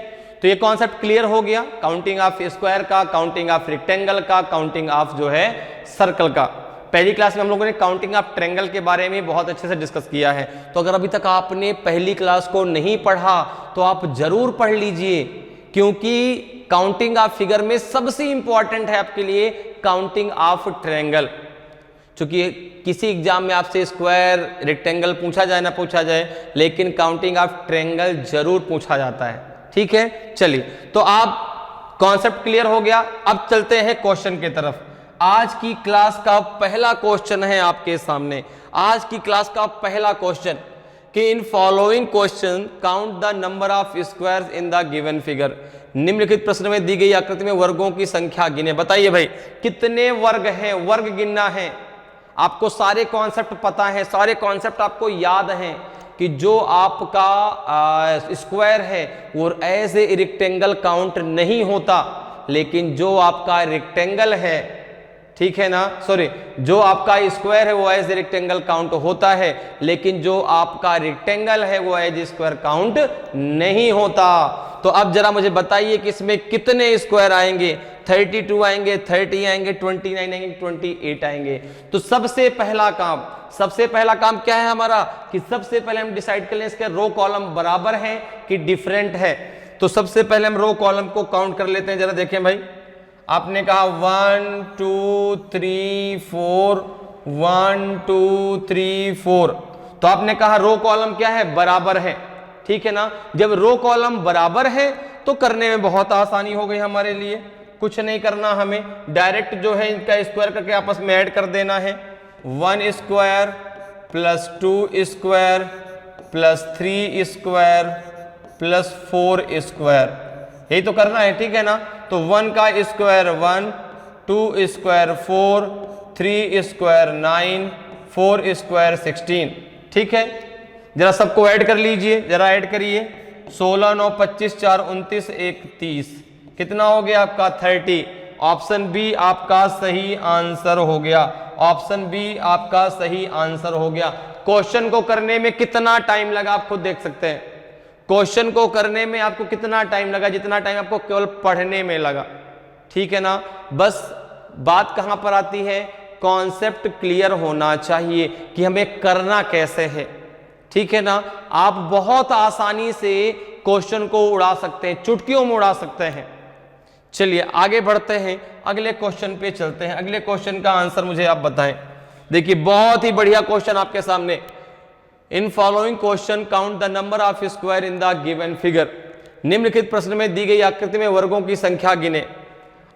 तो ये कॉन्सेप्ट क्लियर हो गया, काउंटिंग ऑफ स्क्वायर का, काउंटिंग ऑफ रेक्टेंगल का, काउंटिंग ऑफ जो है सर्कल का। पहली क्लास में हम लोगों ने काउंटिंग ऑफ ट्रायंगल के बारे में बहुत अच्छे से डिस्कस किया है। तो अगर अभी तक आपने पहली क्लास को नहीं पढ़ा तो आप जरूर पढ़ लीजिए, क्योंकि काउंटिंग ऑफ फिगर में सबसे इंपॉर्टेंट है आपके लिए काउंटिंग ऑफ ट्रायंगल। क्योंकि किसी एग्जाम में आपसे स्क्वायर रेक्टेंगल पूछा जाए ना पूछा जाए, लेकिन काउंटिंग ऑफ ट्रायंगल जरूर पूछा जाता है। ठीक है, चलिए, तो आप कॉन्सेप्ट क्लियर हो गया। अब चलते हैं क्वेश्चन की तरफ। आज की क्लास का पहला क्वेश्चन है आपके सामने। आज की क्लास का पहला क्वेश्चन कि इन following question count the number of squares in the given figure. निम्नलिखित प्रश्न में दी गई आकृति में वर्गों की संख्या गिने। बताइए भाई कितने वर्ग हैं, वर्ग गिनना है आपको। सारे कॉन्सेप्ट पता है, सारे कॉन्सेप्ट आपको याद हैं कि जो आपका स्क्वायर है वो एज ए रेक्टेंगल काउंट नहीं होता, लेकिन जो आपका रेक्टेंगल है, ठीक है ना, सॉरी, जो आपका स्क्वायर है वो एज ए रेक्टेंगल काउंट होता है, लेकिन जो आपका रेक्टेंगल है वो एज स्क्वायर काउंट नहीं होता। तो अब जरा मुझे बताइए कि इसमें कितने स्क्वायर आएंगे। 32 आएंगे, 30 आएंगे, 29 आएंगे, 28 आएंगे। तो सबसे पहला काम क्या है हमारा कि सबसे पहले हम डिसाइड कर लें इसके रो कॉलम बराबर हैं कि डिफरेंट है। तो सबसे पहले हम रो कॉलम को काउंट कर लेते हैं। जरा देखें भाई, आपने कहा 1 2 3 4, 1 2 3 4, तो आपने कहा रो कॉलम क्या है, बराबर है। ठीक है ना, जब रो कॉलम बराबर है तो करने में बहुत आसानी हो गई हमारे लिए। कुछ नहीं करना हमें, डायरेक्ट जो है इनका स्क्वायर करके आपस में ऐड कर देना है। 1 square plus 2 square plus 3 square plus 4 square, यही तो करना है। ठीक है ना, तो 1 का स्क्वायर 1, 2 स्क्वायर 4, 3 स्क्वायर 9, 4 स्क्वायर 16। ठीक है, जरा सबको ऐड कर लीजिए, जरा ऐड करिए। 16 9 25 4 29 1 30, कितना हो गया आपका 30। ऑप्शन बी आपका सही आंसर हो गया, ऑप्शन बी आपका सही आंसर हो गया। क्वेश्चन को करने में कितना टाइम लगा आप खुद देख सकते हैं। क्वेश्चन को करने में आपको कितना टाइम लगा, जितना टाइम आपको केवल पढ़ने में लगा। ठीक है ना, बस बात कहां पर आती है, कॉन्सेप्ट क्लियर होना चाहिए कि हमें करना कैसे है। ठीक है ना, आप बहुत आसानी से क्वेश्चन को उड़ा सकते हैं, चुटकियों में उड़ा सकते हैं। चलिए आगे बढ़ते हैं, अगले क्वेश्चन पे चलते हैं। अगले क्वेश्चन का आंसर मुझे आप बताएं। देखिए बहुत ही बढ़िया क्वेश्चन आपके सामने। इन following question count the number of square in the given figure. निम्नलिखित प्रश्न में दी गई आकृति में वर्गों की संख्या गिने।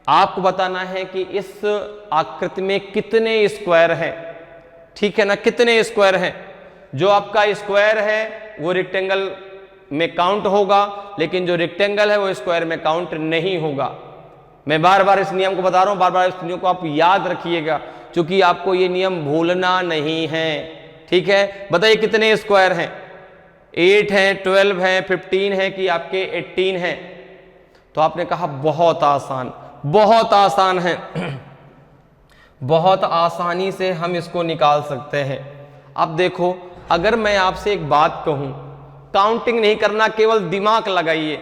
आपको बताना है कि इस आकृति में कितने स्क्वायर हैं। ठीक है ना, कितने स्क्वायर हैं। जो आपका स्क्वायर है वो रेक्टेंगल में काउंट होगा, लेकिन जो रेक्टेंगल है वो स्क्वायर में काउंट नहीं होगा। मैं बार बार इस नियम को बता रहा हूं, बार बार इस नियम को आप याद रखिएगा, क्योंकि आपको ये नियम भूलना नहीं है। ठीक है, बताइए कितने स्क्वायर हैं। 8 हैं, 12 हैं, 15 है कि आपके 18 हैं। तो आपने कहा बहुत आसान, बहुत आसान है, बहुत आसानी से हम इसको निकाल सकते हैं। अब देखो, अगर मैं आपसे एक बात कहूं, काउंटिंग नहीं करना, केवल दिमाग लगाइए,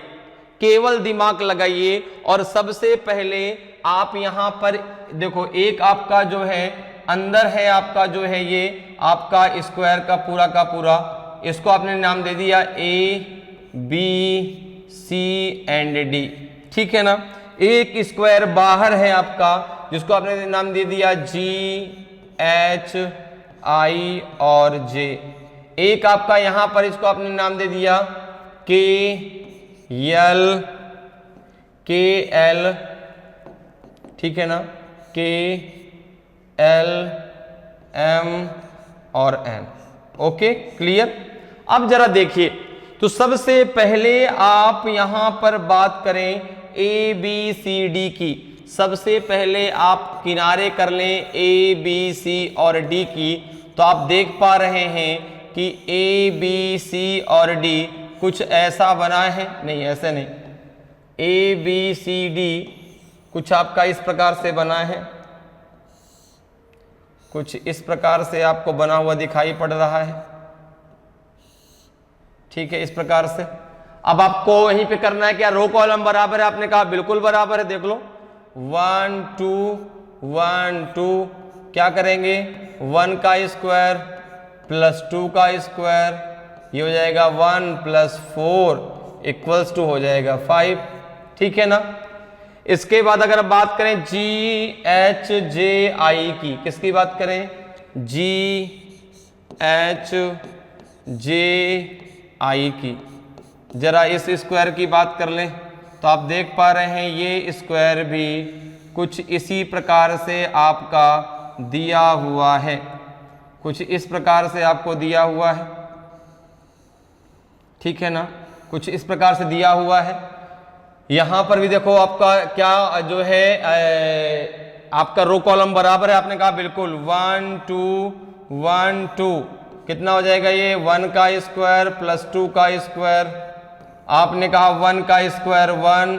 केवल दिमाग लगाइए। और सबसे पहले आप यहां पर देखो, एक आपका जो है अंदर है, आपका जो है ये आपका स्क्वायर का पूरा, इसको आपने नाम दे दिया A B C and D। ठीक है ना, एक स्क्वायर बाहर है आपका, जिसको आपने नाम दे दिया जी एच आई और जे। एक आपका यहां पर इसको आपने नाम दे दिया के एल, ठीक है ना, के एल एम और एन। Okay clear. अब जरा देखिए, तो सबसे पहले आप यहां पर बात करें ए बी सी डी की। सबसे पहले आप किनारे कर लें ए बी सी और डी की, तो आप देख पा रहे हैं कि ए बी सी और डी कुछ ऐसा बना है, नहीं ऐसे नहीं, ए बी सी डी कुछ आपका इस प्रकार से बना है, कुछ इस प्रकार से आपको बना हुआ दिखाई पड़ रहा है, ठीक है, इस प्रकार से। अब आपको वहीं पे करना है क्या, रो कॉलम बराबर है, आपने कहा बिल्कुल बराबर है, देख लो 1 2 1 2, क्या करेंगे 1 का स्क्वायर प्लस 2 का स्क्वायर, ये हो जाएगा 1 प्लस 4 इक्वल्स टू हो जाएगा 5, ठीक है ना। इसके बाद अगर बात करें जी एच जे आई की, किसकी बात करें, जी एच जे आई की, जरा इस स्क्वायर की बात कर लें, तो आप देख पा रहे हैं ये स्क्वायर भी कुछ इसी प्रकार से आपका दिया हुआ है, कुछ इस प्रकार से आपको दिया हुआ है, ठीक है ना, कुछ इस प्रकार से दिया हुआ है। यहां पर भी देखो आपका क्या जो है आपका रो कॉलम बराबर है, आपने कहा बिल्कुल 1 2 1 2, कितना हो जाएगा ये 1 का स्क्वायर प्लस 2 का स्क्वायर, आपने कहा 1 का स्क्वायर 1,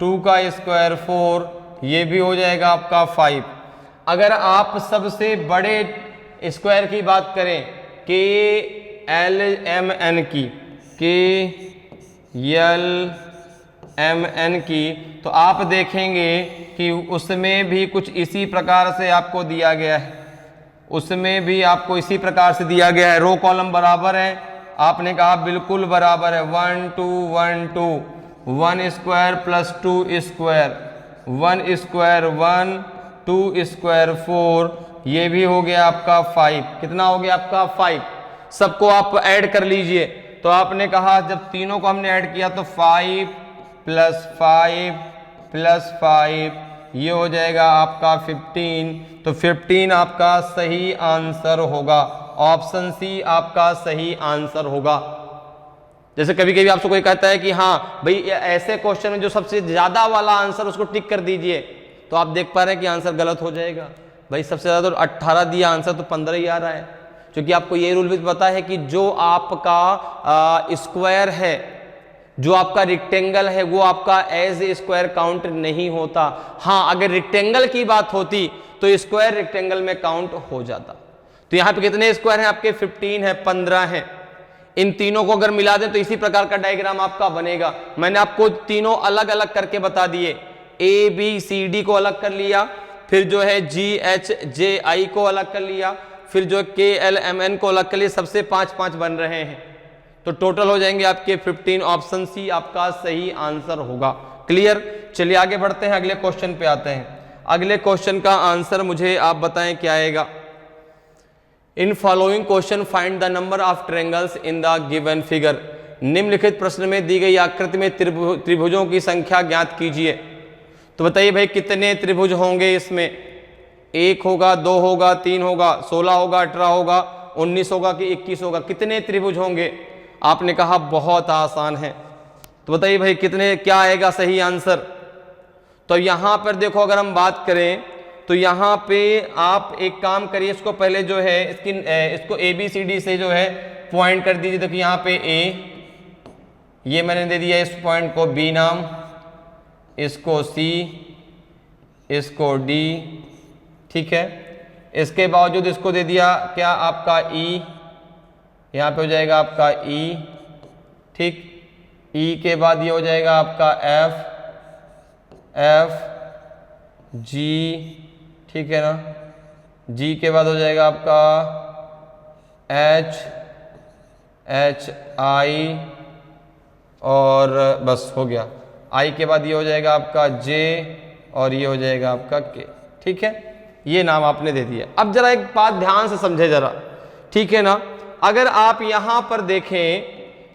2 का स्क्वायर 4, ये भी हो जाएगा आपका 5। अगर आप सबसे बड़े स्क्वायर की बात करें के एल एम एन की, के एल एम एन की, तो आप देखेंगे कि उसमें भी कुछ इसी प्रकार से आपको दिया गया है, उसमें भी आपको इसी प्रकार से दिया गया है, रो कॉलम बराबर है, आपने कहा बिल्कुल बराबर है 1 2 1 2, 1 square plus 2 square, 1 square 1, 2 square 4, ये भी हो गया आपका 5, कितना हो गया आपका 5। सबको आप ऐड कर लीजिए, तो आपने कहा जब तीनों को हमने ऐड किया तो 5 प्लस 5 प्लस 5, ये हो जाएगा आपका 15, तो 15 आपका सही आंसर होगा, ऑप्शन सी आपका सही आंसर होगा। जैसे कभी कभी आपसे कोई कहता है कि हाँ भाई ऐसे क्वेश्चन में जो सबसे ज्यादा वाला आंसर उसको टिक कर दीजिए, तो आप देख पा रहे हैं कि आंसर गलत हो जाएगा। भाई सबसे ज्यादा तो 18 दिया, आंसर तो 15 ही आ रहा है, क्योंकि आपको ये रूल भी पता है कि जो आपका स्क्वायर है, जो आपका रेक्टेंगल है, वो आपका एज ए स्क्वायर काउंट नहीं होता। हाँ अगर रेक्टेंगल की बात होती तो स्क्वायर रेक्टेंगल में काउंट हो जाता। तो यहाँ पे कितने स्क्वायर हैं आपके, 15 है, 15 है। इन तीनों को अगर मिला दें तो इसी प्रकार का डायग्राम आपका बनेगा। मैंने आपको तीनों अलग अलग करके बता दिए, ए बी सी डी को अलग कर लिया, फिर जो है जी एच जे आई को अलग कर लिया, फिर जो के एल एम एन को अलग कर लिया, सबसे 5-5 बन रहे हैं, तो टोटल हो जाएंगे आपके 15। ऑप्शन सी आपका सही आंसर होगा। क्लियर। चलिए आगे बढ़ते हैं, अगले क्वेश्चन पे आते हैं। अगले क्वेश्चन का आंसर मुझे आप बताएं क्या आएगा। इन following question find the number of triangles in the given figure. निम्नलिखित प्रश्न में दी गई आकृति में त्रिभुजों की संख्या ज्ञात कीजिए। तो बताइए भाई कितने त्रिभुज होंगे इसमें, 1 होगा, 2 होगा, 3 होगा, 16 होगा, 18 होगा, 19 होगा कि 21 होगा, कितने त्रिभुज होंगे। आपने कहा बहुत आसान है, तो बताइए भाई कितने, क्या आएगा सही आंसर। तो यहां पर देखो अगर हम बात करें तो यहां पे आप एक काम करिए, इसको पहले जो है इसको ए बी सी डी से जो है पॉइंट कर दीजिए। देखिए यहाँ पे ए, ये मैंने दे दिया इस पॉइंट को बी नाम, इसको सी, इसको डी, ठीक है। इसके बावजूद इसको दे दिया क्या आपका ई, यहाँ पे हो जाएगा आपका ई, ठीक। ई के बाद ये हो जाएगा आपका एफ, एफ जी, ठीक है ना। जी के बाद हो जाएगा आपका एच, एच आई, और बस हो गया। आई के बाद ये हो जाएगा आपका जे और ये हो जाएगा आपका के। ठीक है, ये नाम आपने दे दिया। अब जरा एक बात ध्यान से समझे जरा, ठीक है ना। अगर आप यहां पर देखें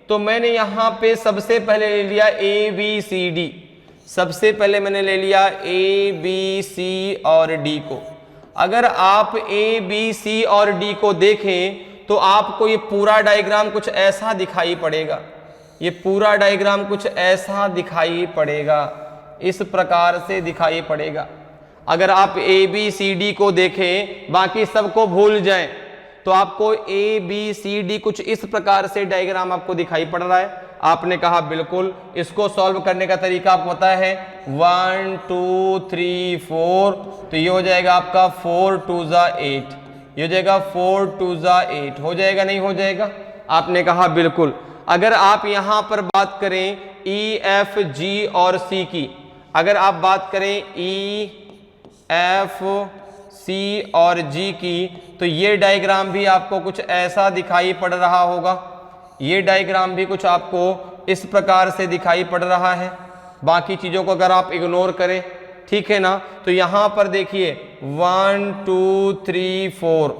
तो मैंने यहां पे सबसे पहले ले लिया ए बी सी डी, सबसे पहले मैंने ले लिया ए बी सी और डी को। अगर आप ए बी सी और डी को देखें तो आपको ये पूरा डायग्राम कुछ ऐसा दिखाई पड़ेगा, ये पूरा डायग्राम कुछ ऐसा दिखाई पड़ेगा, इस प्रकार से दिखाई पड़ेगा। अगर आप ए बी सी डी को देखें, बाकी सबको भूल जाएं, तो आपको ए बी सी डी कुछ इस प्रकार से डायग्राम आपको दिखाई पड़ रहा है। आपने कहा बिल्कुल, इसको सॉल्व करने का तरीका आपको पता है, 1 2 3 4, तो ये हो जाएगा आपका 4 2 जा 8, ये हो जाएगा 4 2 जा 8, हो जाएगा नहीं हो जाएगा? आपने कहा बिल्कुल। अगर आप यहां पर बात करें ई एफ जी और सी की, अगर आप बात करें ई एफ सी और जी की, तो ये डायग्राम भी आपको कुछ ऐसा दिखाई पड़ रहा होगा, ये डायग्राम भी कुछ आपको इस प्रकार से दिखाई पड़ रहा है। बाकी चीज़ों को अगर आप इग्नोर करें, ठीक है ना, तो यहाँ पर देखिए 1 2 3 4,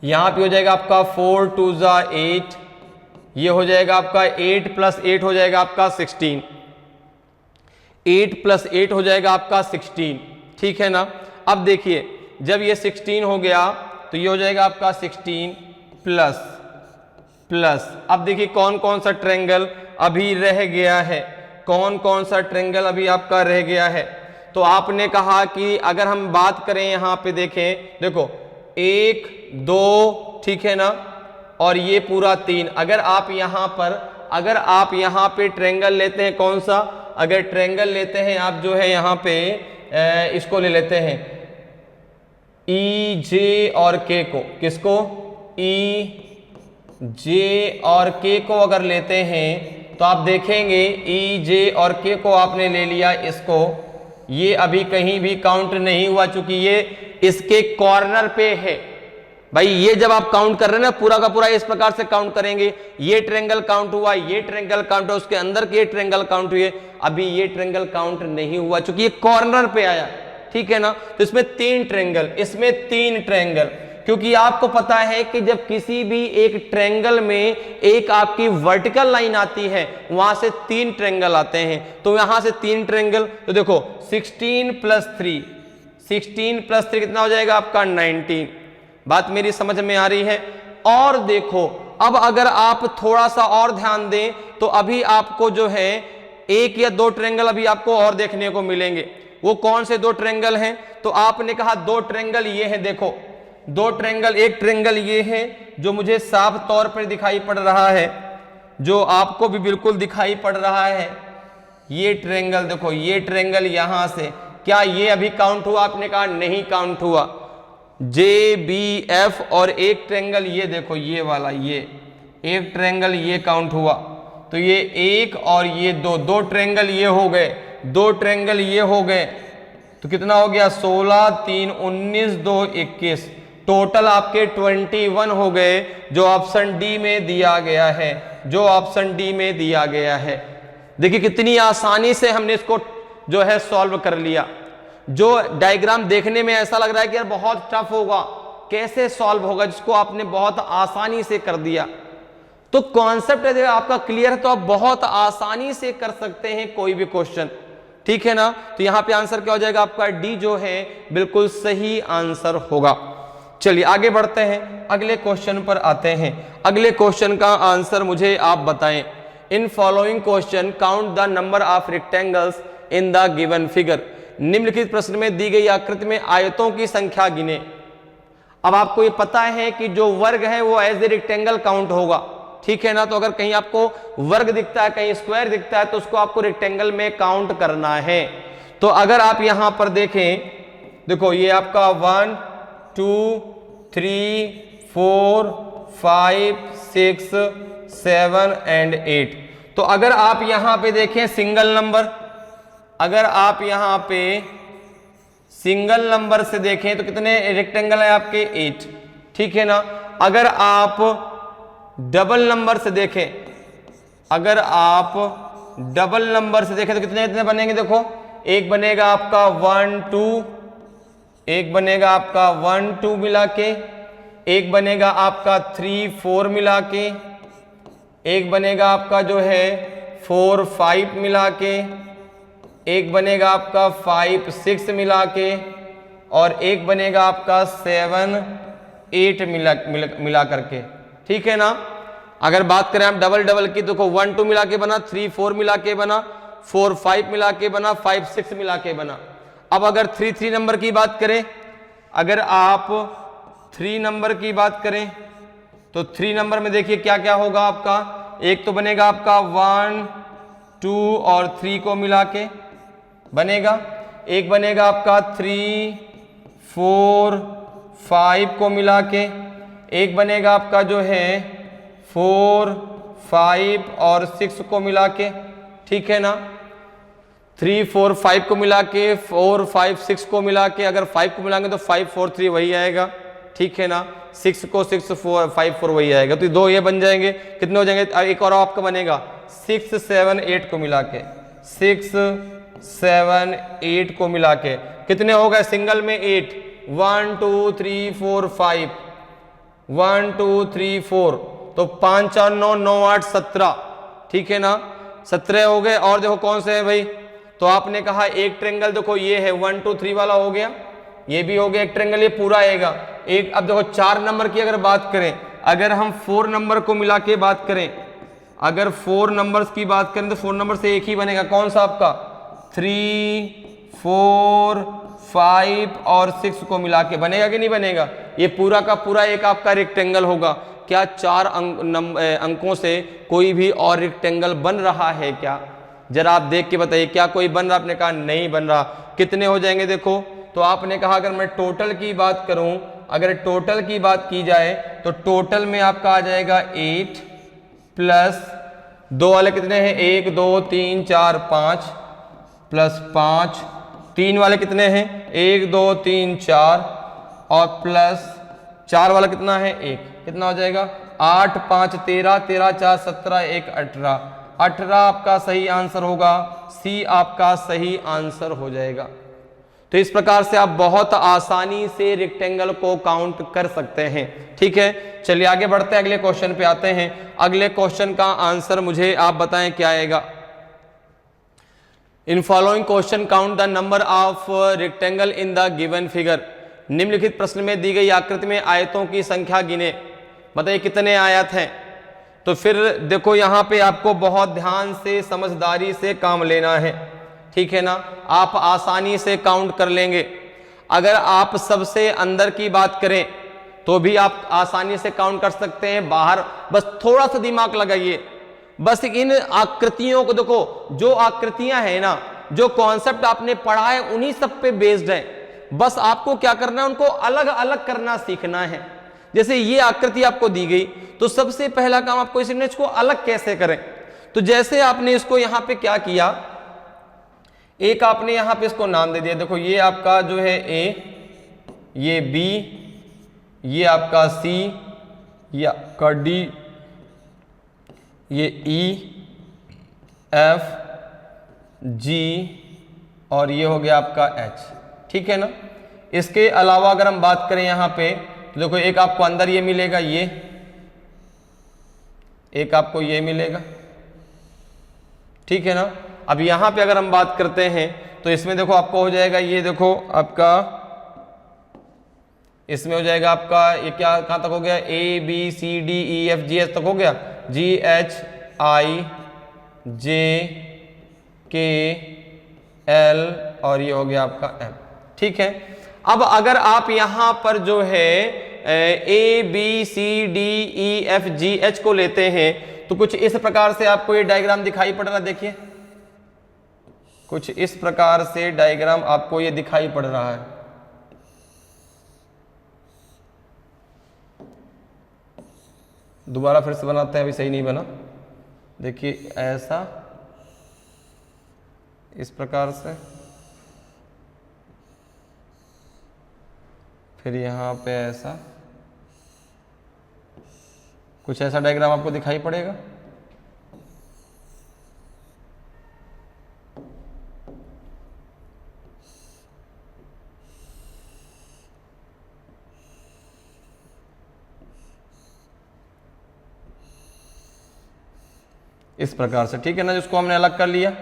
यहाँ पे हो जाएगा आपका 4 2 जा 8, ये हो जाएगा आपका 8 + 8 हो जाएगा आपका 16, 8 + 8 हो जाएगा आपका 16, ठीक है ना। अब देखिए जब ये 16 हो गया तो ये हो जाएगा आपका 16 प्लस अब देखिए कौन कौन सा ट्रायंगल अभी रह गया है, कौन कौन सा ट्रायंगल अभी आपका रह गया है। तो आपने कहा कि अगर हम बात करें यहाँ पे देखें, देखो 1 2, ठीक है ना, और ये पूरा 3। अगर आप यहाँ पे ट्रायंगल लेते हैं, कौन सा, अगर ट्रायंगल लेते हैं आप जो है यहाँ पे इसको ले लेते हैं ई जे और के को, किसको, ई जे और के को अगर लेते हैं तो आप देखेंगे ई जे और के को आपने ले लिया, इसको ये अभी कहीं भी काउंट नहीं हुआ, चूंकि ये इसके कॉर्नर पे है। भाई ये जब आप काउंट कर रहे हैं ना, पूरा का पूरा इस प्रकार से काउंट करेंगे, ये ट्रायंगल काउंट हुआ, ये ट्रायंगल काउंट हुआ, उसके अंदर के ट्रायंगल काउंट हुए, अभी ये ट्रायंगल काउंट नहीं हुआ चूंकि ये कॉर्नर पे आया, ठीक है ना। तो इसमें 3 ट्रायंगल, इसमें 3 ट्रायंगल, क्योंकि आपको पता है कि जब किसी भी एक ट्रायंगल में एक आपकी वर्टिकल लाइन आती है, वहां से 3 ट्रायंगल आते हैं, तो यहां से 3 ट्रायंगल, तो देखो 16 + 3, 16 + 3 कितना हो जाएगा आपका 19। बात मेरी समझ में आ रही है। और देखो अब अगर आप थोड़ा सा और ध्यान दें तो अभी आपको जो है 1 या 2 ट्रायंगल अभी आपको और देखने को मिलेंगे। वो कौन से 2 ट्रायंगल हैं? तो आपने कहा 2 ट्रायंगल ये हैं, देखो 2 ट्रायंगल, एक ट्रायंगल ये है जो मुझे साफ तौर पर दिखाई पड़ रहा है, जो आपको भी बिल्कुल दिखाई पड़ रहा है, ये ट्रायंगल देखो, ये ट्रायंगल यहां से, क्या ये अभी काउंट हुआ? आपने कहा नहीं काउंट हुआ। जे बी एफ और एक ट्रायंगल ये देखो, ये वाला, ये एक ट्रायंगल ये काउंट हुआ, तो ये 1 और ये 2, 2 ट्रायंगल ये हो गए, 2 ट्रायंगल ये हो गए, तो कितना हो गया 16 3 19 2 21, टोटल आपके 21 हो गए, जो ऑप्शन डी में दिया गया है, जो ऑप्शन डी में दिया गया है। देखिए कितनी आसानी से हमने इसको जो है सॉल्व कर लिया। जो डायग्राम देखने में ऐसा लग रहा है कि यार बहुत टफ होगा, कैसे सॉल्व होगा, जिसको आपने बहुत आसानी से कर दिया। तो कॉन्सेप्ट यदि आपका क्लियर है तो आप बहुत आसानी से कर सकते हैं कोई भी क्वेश्चन, ठीक है ना। तो यहां पे आंसर क्या हो जाएगा आपका? डी जो है बिल्कुल सही आंसर होगा। चलिए आगे बढ़ते हैं, अगले क्वेश्चन पर आते हैं। अगले क्वेश्चन का आंसर मुझे आप बताएं। इन following question count the number of rectangles in the given figure. निम्नलिखित प्रश्न में दी गई आकृति में आयतों की संख्या गिने। अब आपको ये पता है कि जो वर्ग है वो एज ए रेक्टेंगल काउंट होगा, ठीक है ना। तो अगर कहीं आपको वर्ग दिखता है, कहीं स्क्वायर दिखता है, तो उसको आपको रेक्टेंगल में काउंट करना है। तो अगर आप यहां पर देखें, देखो ये आपका 1 2 3 4 5 6 7 एंड 8। तो अगर आप यहां पे देखें सिंगल नंबर, अगर आप यहां पे सिंगल नंबर से देखें तो कितने रेक्टेंगल है आपके? 8, ठीक है ना। अगर आप डबल नंबर से देखें, अगर आप डबल नंबर से देखें तो कितने कितने बनेंगे, देखो एक बनेगा आपका 1 2, एक बनेगा आपका 1 2 मिला के, एक बनेगा आपका 3 4 मिला के, एक बनेगा आपका जो है 4 5 मिला के, एक बनेगा आपका 5 6 मिला के, और एक बनेगा आपका 7 8 मिला करके। ठीक है ना। अगर बात करें आप डबल डबल की, देखो 1 2 मिला के बना, 3 4 मिला के बना, 4 5 मिला के बना, 5 6 मिला के बना। अब अगर 3 3 नंबर की बात करें, अगर आप 3 नंबर की बात करें तो 3 नंबर में देखिए क्या क्या होगा आपका। एक तो बनेगा आपका 1 2 और 3 को मिला के बनेगा, एक बनेगा आपका 3 4 5 को मिला के, एक बनेगा आपका जो है 4 5 और 6 को मिला के। ठीक है ना। 3 4 5 को मिला के, 4 5 6 को मिला के, अगर 5 को मिलाएंगे तो 5 4 3 वही आएगा। ठीक है ना। 6 को 6 4 5 4 वही आएगा, तो दो ये बन जाएंगे। कितने हो जाएंगे, एक और आपका बनेगा 6 7 8 को मिला के, 6 7 8 को मिला के कितने हो गए सिंगल में 8, 1 2 3 4 5, 1 2 3 4, तो 5 4 9 9 8 17। ठीक है ना, 17 हो गए। और देखो कौन से है भाई, तो आपने कहा एक ट्रेंगल देखो ये है 1 2 3 वाला हो गया, ये भी हो गया एक ट्रेंगल, ये पूरा आएगा एक। अब देखो 4 नंबर की अगर बात करें, अगर हम 4 नंबर को मिला के बात करें, अगर 4 नंबर्स की बात करें तो 4 नंबर से एक ही बनेगा, कौन सा आपका 3 4 5 और 6 को मिला के बनेगा कि नहीं बनेगा। ये पूरा का पूरा एक आपका रेक्टेंगल होगा। क्या 4 अंकों से कोई भी और रेक्टेंगल बन रहा है क्या, जरा आप देख के बताइए, क्या कोई बन रहा। आपने कहा नहीं बन रहा। कितने हो जाएंगे देखो, तो आपने कहा अगर मैं टोटल की बात करूं, अगर टोटल की बात की जाए तो टोटल में आपका आ जाएगा 8 प्लस 2 वाले कितने हैं 1 2 3 4 5 प्लस 5, 3 वाले कितने हैं 1 2 3 4 और प्लस 4 वाला कितना है 1, कितना हो जाएगा 8 5 13, 13 4 17, 1 18, 18 आपका सही आंसर होगा। सी आपका सही आंसर हो जाएगा। तो इस प्रकार से आप बहुत आसानी से रेक्टेंगल को काउंट कर सकते हैं। ठीक है, चलिए आगे बढ़ते हैं, अगले क्वेश्चन पे आते हैं। अगले क्वेश्चन का आंसर मुझे आप बताएं क्या आएगा। इन following question count the number of rectangle in the given figure. निम्नलिखित प्रश्न में दी गई आकृति में आयतों की संख्या गिने। बताइए कितने आयत हैं। तो फिर देखो यहां पे आपको बहुत ध्यान से समझदारी से काम लेना है। ठीक है ना, आप आसानी से काउंट कर लेंगे। अगर आप सबसे अंदर की बात करें तो भी आप आसानी से काउंट कर सकते हैं। बाहर बस थोड़ा सा दिमाग लगाइए, बस इन आकृतियों को देखो, जो आकृतियां हैं ना, जो कॉन्सेप्ट आपने पढ़ा है उन्हीं सब पे बेस्ड है। बस आपको क्या करना है, उनको अलग अलग करना सीखना है। जैसे ये आकृति आपको दी गई तो सबसे पहला काम आपको इस इमेज को अलग कैसे करें। तो जैसे आपने इसको यहां पे क्या किया, एक आपने यहां पे इसको नाम दे दिया। देखो ये आपका जो है ए, ये बी, ये आपका सी, ये आपका डी, ये ई एफ जी और ये हो गया आपका एच। ठीक है ना। इसके अलावा अगर हम बात करें यहां पे तो देखो एक आपको अंदर ये मिलेगा, ये एक आपको ये मिलेगा। ठीक है ना। अब यहां पे अगर हम बात करते हैं तो इसमें देखो आपको हो जाएगा, ये देखो आपका इसमें हो जाएगा आपका ये क्या कहां तक हो गया, A B C D E F G H तक हो गया, जी एच आई जे के एल और ये हो गया आपका एम। ठीक है। अब अगर आप यहां पर जो है A B C D E F G H को लेते हैं तो कुछ इस प्रकार से आपको ये डायग्राम दिखाई पड़ रहा है। देखिए कुछ इस प्रकार से डायग्राम आपको ये दिखाई पड़ रहा है। दोबारा फिर से बनाते हैं, अभी सही नहीं बना। देखिए ऐसा, इस प्रकार से, फिर यहां पे ऐसा, कुछ ऐसा डायग्राम आपको दिखाई पड़ेगा। इस प्रकार से, ठीक है ना, जिसको हमने अलग कर लिया।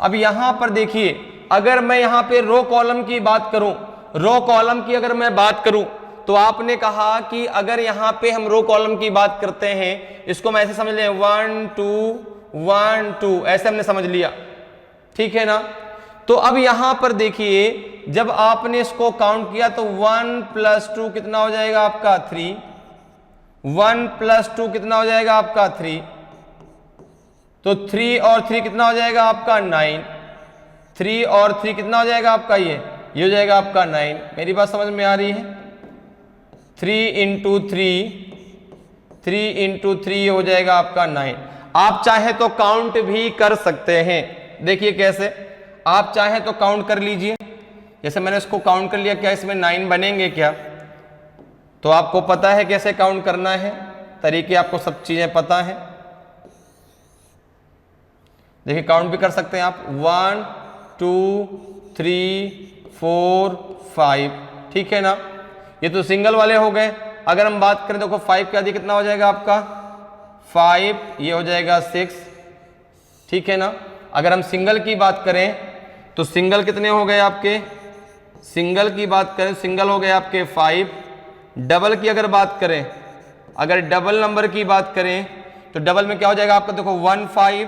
अब यहां पर देखिए, अगर मैं यहां पे रो कॉलम की बात करूं, रो कॉलम की अगर मैं बात करूं, तो आपने कहा कि अगर यहां पे हम रो कॉलम की बात करते हैं, इसको मैं ऐसे समझ लें 1 2 1 2, ऐसे हमने समझ लिया, ठीक है ना। तो अब यहां पर देखिए, जब आपने इसको काउंट किया तो 1 + 2 कितना हो जाएगा आपका 3, 1 + 2 कितना हो जाएगा आपका 3, तो 3 और 3 कितना हो जाएगा आपका 9, 3 और 3 कितना हो जाएगा आपका, ये हो जाएगा आपका 9। मेरी बात समझ में आ रही है? 3 × 3, 3 × 3 हो जाएगा आपका 9। आप चाहे तो काउंट भी कर सकते हैं, देखिए कैसे, आप चाहे तो काउंट कर लीजिए। जैसे मैंने इसको काउंट कर लिया, क्या इसमें 9 बनेंगे क्या? तो आपको पता है कैसे काउंट करना है, तरीके आपको सब चीजें पता है। देखिए काउंट भी कर सकते हैं आप, 1 2 3 4 5, ठीक है ना। ये तो सिंगल वाले हो गए। अगर हम बात करें, देखो 5 के आदि कितना हो जाएगा आपका 5, ये हो जाएगा 6, ठीक है ना। अगर हम सिंगल की बात करें तो सिंगल कितने हो गए आपके, सिंगल की बात करें, सिंगल हो गए आपके 5। डबल की अगर बात करें, अगर डबल नंबर की बात करें तो डबल में क्या हो जाएगा आपका, देखो 1 5,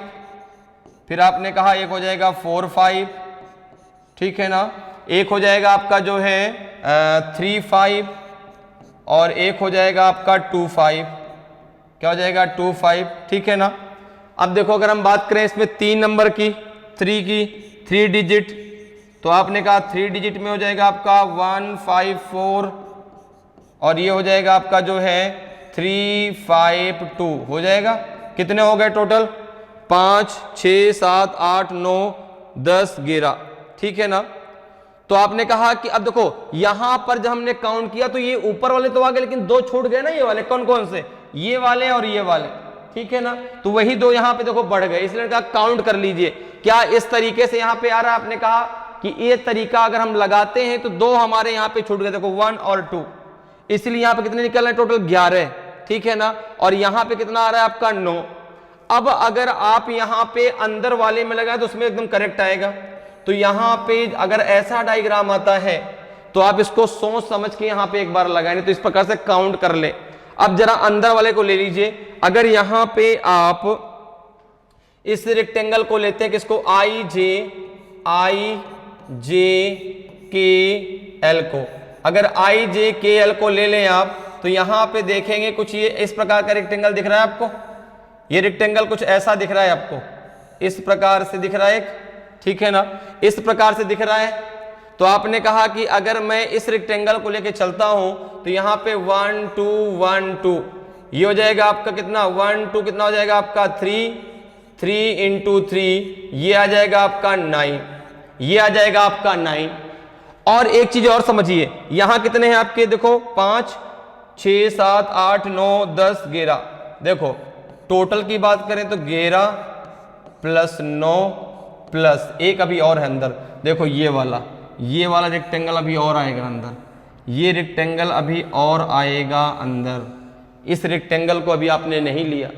फिर आपने कहा एक हो जाएगा 4 5, ठीक है ना। एक हो जाएगा आपका जो है 3 5, और एक हो जाएगा आपका 2 5, क्या हो जाएगा 2 5, ठीक है ना। अब देखो अगर हम बात करें इसमें 3 नंबर की, 3 की, 3 डिजिट, तो आपने कहा 3 डिजिट में हो जाएगा आपका 1 5 4, और ये हो जाएगा आपका जो है 3 5 2 हो जाएगा। कितने हो गए टोटल, 5 6 7 8 9 10 11, ठीक है ना। तो आपने कहा कि अब देखो यहां पर जब हमने काउंट किया तो ये ऊपर वाले तो आ गए, लेकिन 2 छूट गए ना, ये वाले कौन कौन से, ये वाले और ये वाले, ठीक है ना। तो वही 2 यहां पे देखो बढ़ गए, इसलिए कहा काउंट कर लीजिए। क्या इस तरीके से यहां पे आ रहा है? आपने कहा कि ये तरीका अगर हम लगाते हैं तो 2 हमारे यहां पे छूट गए, देखो 1 और 2, इसलिए यहां पे कितने निकल रहे हैं टोटल 11, ठीक है ना। और यहां पे कितना आ रहा है आपका 9। अब अगर आप यहां पे अंदर वाले में लगाए तो उसमें एकदम करेक्ट आएगा। तो यहां पे अगर ऐसा डायग्राम आता है तो आप इसको सोच समझ के यहां पे एक बार लगाएं, तो इस प्रकार से काउंट कर ले। अब जरा अंदर वाले को ले लीजिए। अगर यहां पे आप इस रेक्टेंगल को लेते हैं, किसको, आई जे के एल को, अगर आई जे के एल को ले लें आप, तो यहां पे देखेंगे कुछ ये इस प्रकार का रेक्टेंगल दिख रहा है आपको। ये रेक्टेंगल कुछ ऐसा दिख रहा है आपको, इस प्रकार से दिख रहा है एक, ठीक है ना, इस प्रकार से दिख रहा है। तो आपने कहा कि अगर मैं इस रेक्टेंगल को लेके चलता हूं तो यहां पे 1 2 1 2, ये हो जाएगा आपका कितना 1 2, कितना हो जाएगा आपका 3 3 × 3, ये आ जाएगा आपका 9, ये आ जाएगा आपका 9। और एक चीज और समझिए, यहां कितने हैं आपके, देखो 5 6 7 8 9 10 11, देखो टोटल की बात करें तो 11 + 9 + 1 अभी और है अंदर, देखो ये वाला रेक्टेंगल अभी और आएगा अंदर, ये रेक्टेंगल अभी और आएगा अंदर, इस रेक्टेंगल को अभी आपने नहीं लिया।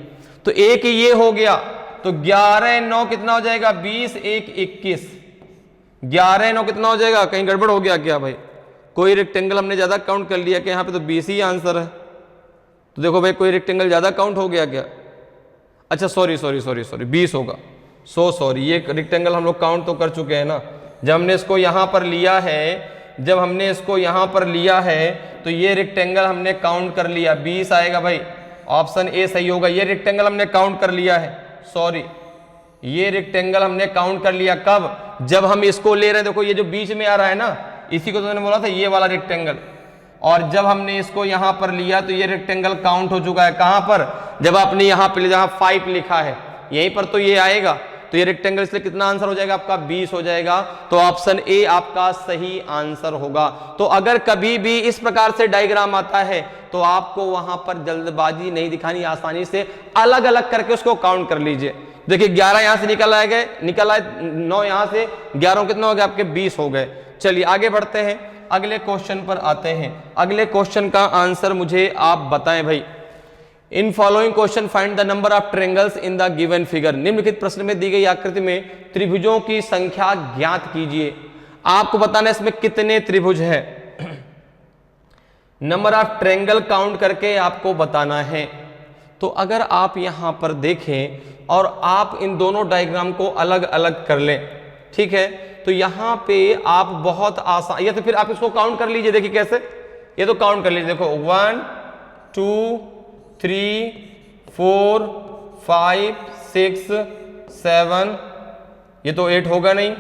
तो एक ये हो गया, तो 11 9 कितना हो जाएगा 20 1 21, 11 9 कितना हो जाएगा, कहीं गड़बड़ हो गया क्या भाई, कोई रेक्टेंगल हमने ज्यादा काउंट कर लिया क्या, यहाँ पे तो 20 ही आंसर है। तो देखो भाई कोई रेक्टेंगल ज्यादा काउंट हो गया क्या, अच्छा सॉरी 20 होगा, सॉरी, ये रेक्टेंगल हम लोग काउंट तो कर चुके हैं ना। जब हमने इसको यहां पर लिया है, तो ये रेक्टेंगल हमने काउंट कर लिया, 20 आएगा भाई, ऑप्शन ए सही होगा। ये रेक्टेंगल हमने काउंट कर लिया है, सॉरी, ये रेक्टेंगल हमने काउंट कर लिया कब, जब हम इसको ले रहे हैं, देखो ये जो बीच में आ रहा है ना, इसी को तो मैंने बोला था ये वाला रेक्टेंगल, और जब हमने इसको यहां पर लिया तो ये रेक्टेंगल काउंट हो चुका है। कहां पर, जब आपने यहां पे जहां 5 लिखा है यहीं पर तो ये आएगा, तो ये रेक्टेंगल इसलिए कितना आंसर हो जाएगा आपका 20 हो जाएगा। तो ऑप्शन ए आपका सही आंसर होगा। तो अगर कभी भी इस प्रकार से डायग्राम आता है तो आपको वहां पर जल्दबाजी नहीं दिखानी, आसानी से अलग अलग करके उसको काउंट कर लीजिए। देखिए 11 यहां से निकल आए, 9 यहां से, 11 कितना हो गया आपके 20 हो गए। चलिए आगे बढ़ते हैं, अगले क्वेश्चन पर आते हैं। अगले क्वेश्चन का आंसर मुझे आप बताएं भाई। इन following question find the number of triangles in the given figure. निम्नलिखित प्रश्न में दी गई आकृति में त्रिभुजों की संख्या ज्ञात कीजिए। आपको बताना है इसमें कितने त्रिभुज है, नंबर ऑफ ट्रायंगल काउंट करके आपको बताना है। तो अगर आप यहां पर देखें और आप इन दोनों डायग्राम को अलग अलग कर लें, ठीक है, तो यहां पे आप बहुत आसान, या तो फिर आप इसको काउंट कर लीजिए। देखिए कैसे, ये तो काउंट कर लीजिए। देखो 1 2 3 4 5 6 7, ये तो 8 होगा नहीं,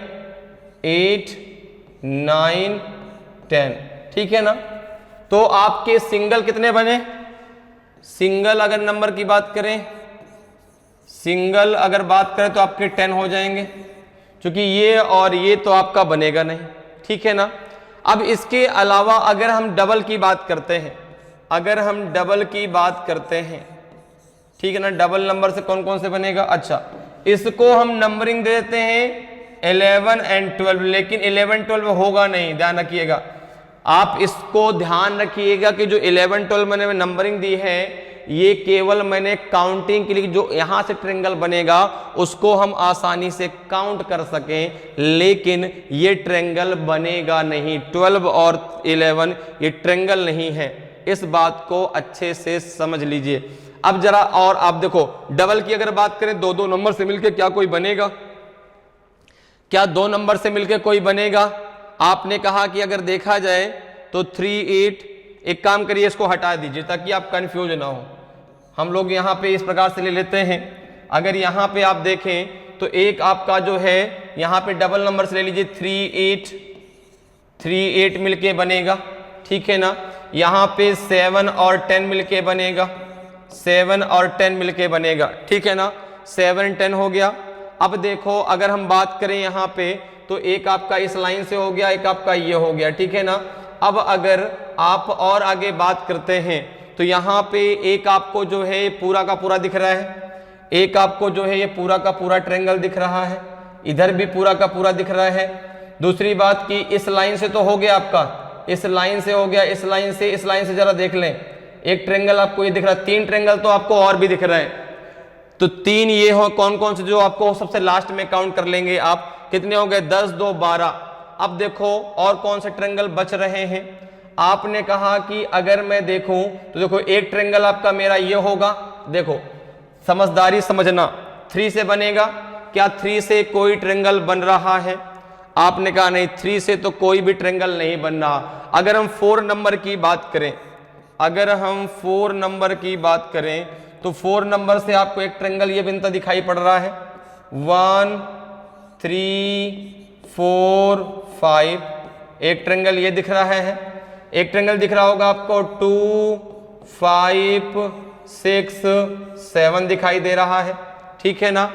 8 9 10, ठीक है ना। तो आपके सिंगल कितने बने, सिंगल अगर नंबर की बात करें, सिंगल अगर बात करें तो आपके 10 हो जाएंगे, क्योंकि ये और ये तो आपका बनेगा नहीं, ठीक है ना। अब इसके अलावा अगर हम डबल की बात करते हैं, अगर हम डबल की बात करते हैं, ठीक है ना, डबल नंबर से कौन कौन से बनेगा। अच्छा, इसको हम नंबरिंग देते हैं 11 एंड 12, लेकिन 11 12 होगा नहीं, ध्यान रखिएगा। आप इसको ध्यान रखिएगा कि जो 11 12 मैंने नंबरिंग दी है, ये केवल मैंने काउंटिंग के लिए, जो यहां से ट्रायंगल बनेगा उसको हम आसानी से काउंट कर सकें, लेकिन ये ट्रायंगल बनेगा नहीं। 12 और 11 ये ट्रायंगल नहीं है, इस बात को अच्छे से समझ लीजिए। अब जरा और आप देखो, डबल की अगर बात करें, दो दो नंबर से मिलकर क्या कोई बनेगा, क्या दो नंबर से मिलकर कोई बनेगा। आपने कहा कि अगर देखा जाए तो 3 8, एक काम करिए इसको हटा दीजिए ताकि आप कंफ्यूज ना हो। हम लोग यहाँ पे इस प्रकार से ले लेते हैं, अगर यहाँ पे आप देखें तो एक आपका जो है यहाँ पे डबल नंबर से ले लीजिए 3 8 मिलके बनेगा, ठीक है ना। यहाँ पे 7 और 10 मिलके बनेगा, 7 और 10 मिलके बनेगा, ठीक है ना। 7 10 हो गया। अब देखो अगर हम बात करें यहाँ पे तो एक आपका इस लाइन से हो गया, एक आपका ये हो गया, ठीक है ना। अब अगर आप और आगे बात करते हैं तो यहाँ पे एक आपको जो है पूरा का पूरा दिख रहा है, एक आपको जो है ये पूरा का पूरा ट्रायंगल दिख रहा है, इधर भी पूरा का पूरा दिख रहा है। दूसरी बात कि इस लाइन से तो हो गया आपका, इस लाइन से हो गया, इस लाइन से, इस लाइन से जरा देख लें, एक ट्रायंगल आपको ये दिख रहा है, 3 ट्रायंगल तो आपको और भी दिख रहे हैं। तो 3 ये हो, कौन कौन से जो आपको सबसे लास्ट में काउंट कर लेंगे आप, कितने हो गए, 10 2 12। अब देखो और कौन से ट्रायंगल बच रहे हैं। आपने कहा कि अगर मैं देखूं तो देखो एक ट्रायंगल आपका मेरा ये होगा, देखो समझदारी समझना, 3 से बनेगा, क्या 3 से कोई ट्रायंगल बन रहा है। आपने कहा नहीं, 3 से तो कोई भी ट्रायंगल नहीं बन रहा। अगर हम 4 नंबर की बात करें, अगर हम 4 नंबर की बात करें तो 4 नंबर से आपको एक ट्रायंगल ये बनता दिखाई पड़ रहा है, 1 3 4 5, एक ट्रायंगल ये दिख रहा है, एक ट्रायंगल दिख रहा होगा आपको 2 5 6 7 दिखाई दे रहा है, ठीक है ना।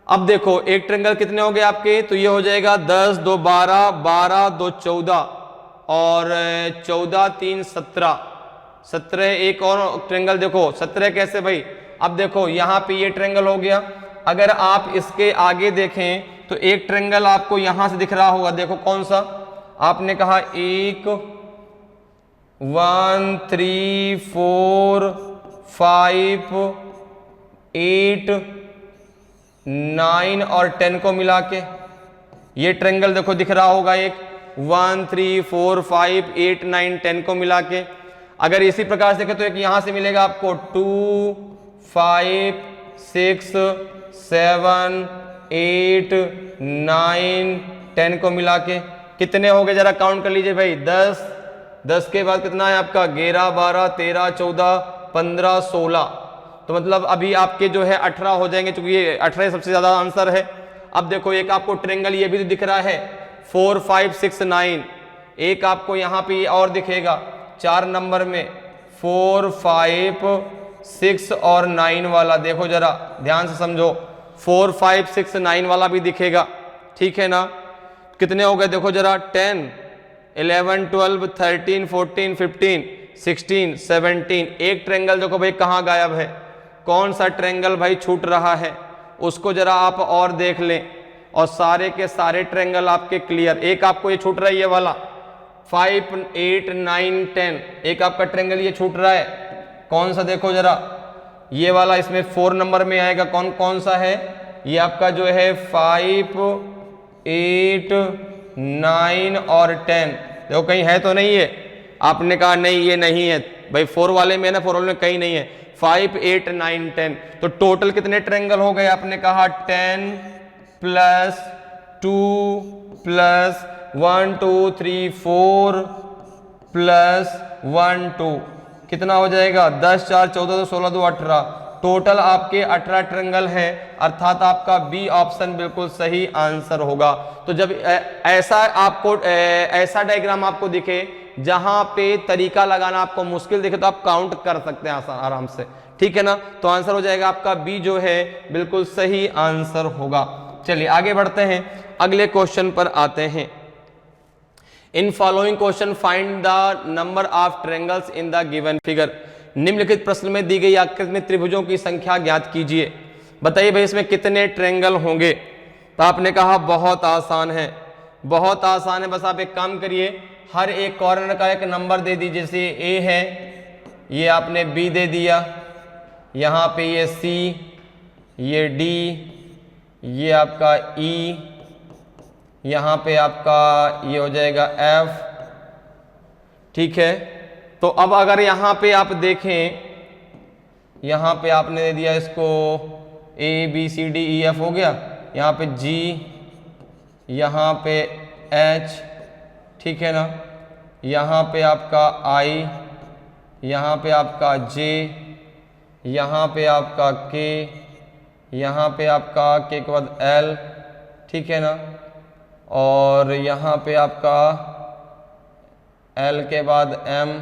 अब देखो एक ट्रायंगल कितने हो गए आपके, तो ये हो जाएगा 10 2 12, 12 2 14 और 14 3 17, 17 एक और ट्रायंगल देखो, 17 कैसे भाई। अब देखो यहाँ पे ये ट्रायंगल हो गया। अगर आप इसके आगे देखें तो एक ट्रायंगल आपको यहां से दिख रहा होगा, देखो कौन सा, आपने कहा 1 3 4 5 8 9 और 10 को मिला के ये ट्रायंगल देखो दिख रहा होगा, एक 1 3 4 5 8 9 10 को मिला के। अगर इसी प्रकार से देखें तो एक यहां से मिलेगा आपको 2 5 6 7 8 9 10 को मिला के कितने हो गए, जरा काउंट कर लीजिए भाई। 10 के बाद कितना है आपका, 11 12 13 14 15 16, तो मतलब अभी आपके जो है 18 हो जाएंगे, क्योंकि ये 18 सबसे ज्यादा आंसर है। अब देखो एक आपको ट्रायंगल ये भी तो दिख रहा है 4 5 6 9, एक आपको यहाँ पे और दिखेगा 4 नंबर में 4 5 6 और 9 वाला, देखो जरा ध्यान से समझो, 4 5 6 9 वाला भी दिखेगा, ठीक है ना। कितने हो गए देखो जरा, 10 11 12 13 14 15 16 17, एक ट्रायंगल देखो भाई कहाँ गायब है, कौन सा ट्रायंगल भाई छूट रहा है, उसको जरा आप और देख लें, और सारे के सारे ट्रायंगल आपके क्लियर। एक आपको ये छूट रहा है ये वाला 5 8 9 10, एक आपका ट्रायंगल ये छूट रहा है, कौन सा देखो जरा, ये वाला इसमें 4 नंबर में आएगा, कौन कौन सा है, ये आपका जो है 5, 8, 9 और 10। देखो कहीं है तो नहीं है, आपने कहा नहीं ये नहीं है भाई, 4 वाले में ना, 4 वाले में कहीं नहीं है, 5, 8, 9, 10। तो टोटल कितने ट्रायंगल हो गए, आपने कहा 10 प्लस 2 प्लस 1 2 3 4 प्लस 1 2, कितना हो जाएगा 10 4 14 2 16 2 18। टोटल आपके 18 ट्रायंगल हैं, अर्थात आपका बी ऑप्शन बिल्कुल सही आंसर होगा। तो जब ऐसा आपको ऐसा डायग्राम आपको दिखे जहां पे तरीका लगाना आपको मुश्किल दिखे तो आप काउंट कर सकते हैं आराम से, ठीक है ना। तो आंसर हो जाएगा आपका बी जो है बिल्कुल सही आंसर होगा। चलिए आगे बढ़ते हैं, अगले क्वेश्चन पर आते हैं। इन following question find the number of triangles in the given figure. निम्नलिखित प्रश्न में दी गई आकृति में त्रिभुजों की संख्या ज्ञात कीजिए। बताइए भाई इसमें कितने ट्रायंगल होंगे। तो आपने कहा बहुत आसान है, बहुत आसान है, बस आप एक काम करिए, हर एक कॉर्नर का एक नंबर दे दीजिए। जैसे ए है, ये आपने बी दे दिया, यहाँ पे ये सी, ये डी, ये आपका ई, यहाँ पे आपका ये हो जाएगा एफ, ठीक है। तो अब अगर यहाँ पे आप देखें, यहाँ पे आपने दे दिया इसको A B C D E F हो गया, यहाँ पे जी, यहाँ पे एच, ठीक है ना, यहाँ पे आपका आई, यहाँ पे आपका जे, यहाँ पे आपका के, यहाँ पे आपका के के बाद एल, ठीक है ना, और यहाँ पे आपका एल के बाद एम,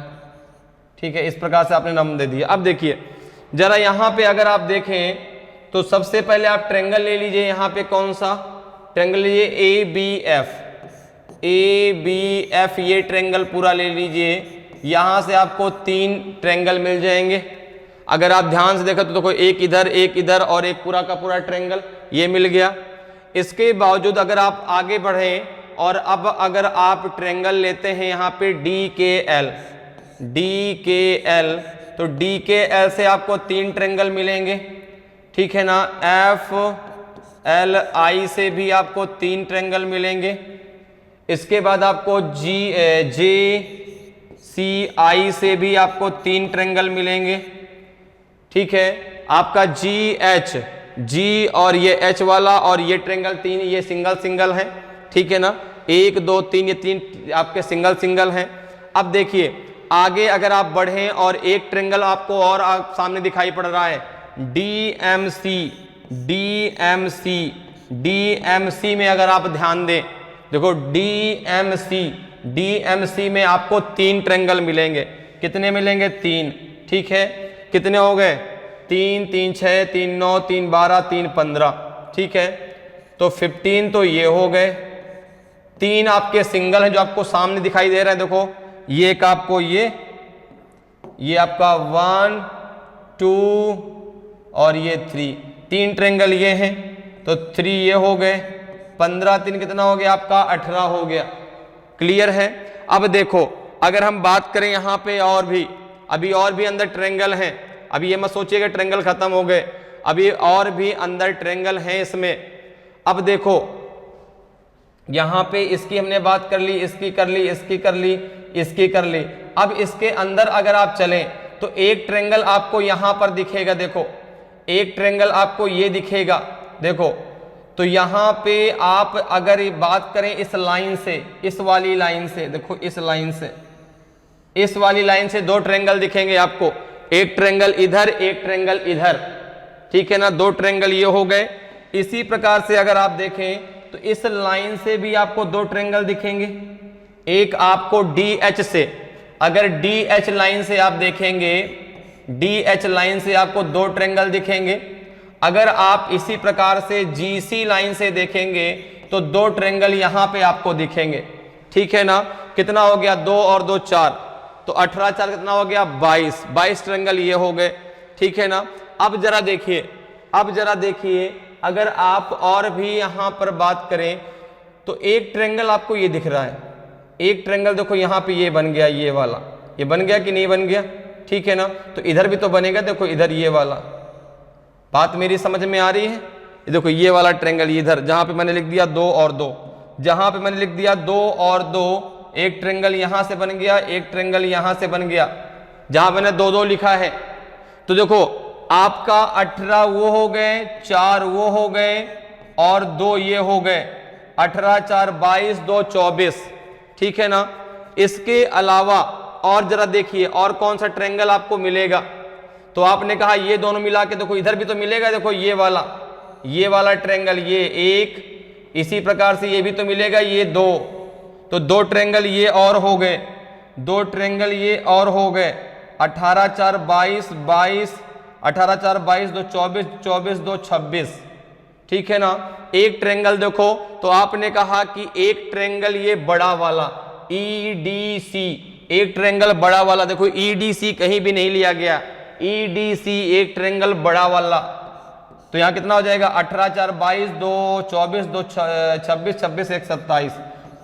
ठीक है। इस प्रकार से आपने नाम दे दिया। अब देखिए जरा यहाँ पे अगर आप देखें तो सबसे पहले आप ट्रायंगल ले लीजिए, यहाँ पे कौन सा ट्रायंगल लीजिए, A B F, A B F, ये ट्रायंगल पूरा ले लीजिए। यहाँ से आपको 3 ट्रायंगल मिल जाएंगे। अगर आप ध्यान से देखो तो देखो एक इधर और एक पूरा का पूरा ट्रायंगल ये मिल गया। इसके बावजूद अगर आप आगे बढ़ें और अब अगर आप ट्रायंगल लेते हैं यहाँ पे डी के एल, तो डी के एल से आपको 3 ट्रायंगल मिलेंगे, ठीक है ना। एफ एल आई से भी आपको 3 ट्रायंगल मिलेंगे। इसके बाद आपको जे सी आई से भी आपको 3 ट्रायंगल मिलेंगे, ठीक है। आपका जी और ये एच वाला और ये ट्रायंगल 3 ये सिंगल है, ठीक है ना। 1 2 3 ये 3 आपके सिंगल हैं। अब देखिए आगे अगर आप बढ़ें और एक ट्रायंगल आपको और सामने दिखाई पड़ रहा है, डीएमसी में अगर आप ध्यान दें, देखो डीएमसी में आपको 3 ट्रायंगल मिलेंगे। कितने मिलेंगे? 3, ठीक है। कितने हो गए? 3 3 6 3 9 3 12 3 15, ठीक है। तो 15 तो ये हो गए। 3 आपके सिंगल हैं जो आपको सामने दिखाई दे रहा है, देखो ये एक आपको ये आपका 1 2 और ये 3 ट्रायंगल ये हैं, तो 3 ये हो गए। 15 3 कितना हो गया आपका? 18 हो गया। क्लियर है। अब देखो अगर हम बात करें यहाँ पे और भी, अभी और भी अंदर ट्रायंगल हैं। अभी ये मत सोचिएगा ट्रायंगल खत्म हो गए, अभी और भी अंदर ट्रायंगल हैं इसमें। अब देखो यहाँ पे इसकी हमने बात कर ली, इसकी कर ली, इसकी कर ली, इसकी कर ली। अब इसके अंदर अगर आप चलें तो एक ट्रायंगल आपको यहाँ पर दिखेगा, देखो एक ट्रायंगल आपको ये दिखेगा, देखो। तो यहाँ पे आप अगर बात करें इस लाइन से, इस वाली लाइन से, देखो इस लाइन से, इस वाली लाइन से 2 ट्रायंगल दिखेंगे आपको, एक ट्रायंगल इधर, एक ट्रायंगल इधर, ठीक है ना। 2 ट्रायंगल ये हो गए। इसी प्रकार से अगर आप देखें तो इस लाइन से भी आपको 2 ट्रायंगल दिखेंगे। एक आपको DH से, अगर DH लाइन से आप देखेंगे, DH लाइन से आपको 2 ट्रायंगल दिखेंगे। अगर आप इसी प्रकार से GC लाइन से देखेंगे तो 2 ट्रायंगल यहां पे आपको दिखेंगे, ठीक है ना। कितना हो गया? 2 और 2 4, तो 18 4 कितना हो गया? 22 ट्रायंगल ये हो गए, ठीक है ना। अब जरा देखिए, अगर आप और भी यहां पर बात करें तो एक ट्रायंगल आपको ये दिख रहा है, एक ट्रायंगल देखो यहां पे ये बन गया, ये वाला ये बन गया कि नहीं बन गया? ठीक है ना। तो इधर भी तो बनेगा, देखो इधर ये वाला, बात मेरी समझ में आ रही है। देखो ये वाला ट्रायंगल इधर, जहां पे मैंने लिख दिया 2 और 2, जहां पे मैंने लिख दिया 2 और 2, एक ट्रायंगल यहां से बन गया, एक ट्रायंगल यहां से बन गया, जहां मैंने 2 2 लिखा है। तो देखो आपका 18 वो हो गए, 4 वो हो गए और 2 ये हो गए, 18 4 22, 2 24, ठीक है ना। इसके अलावा और जरा देखिए और कौन सा ट्रायंगल आपको मिलेगा। तो आपने कहा ये दोनों मिला के देखो इधर भी तो मिलेगा, देखो ये वाला ट्रायंगल, ये एक, इसी प्रकार से ये भी तो मिलेगा, ये 2, तो 2 ट्रायंगल ये और हो गए, 2 ट्रायंगल ये और हो गए, 18 4 22 22, 18 4 22, 2 24, 24 2 26, ठीक है ना। एक ट्रायंगल देखो, तो आपने कहा कि एक ट्रायंगल ये बड़ा वाला EDC, एक ट्रायंगल बड़ा वाला, देखो EDC कहीं भी नहीं लिया गया, EDC एक ट्रायंगल बड़ा वाला। तो यहां कितना हो जाएगा, 18 4 22, 2 24, 2 26, 26 1 27,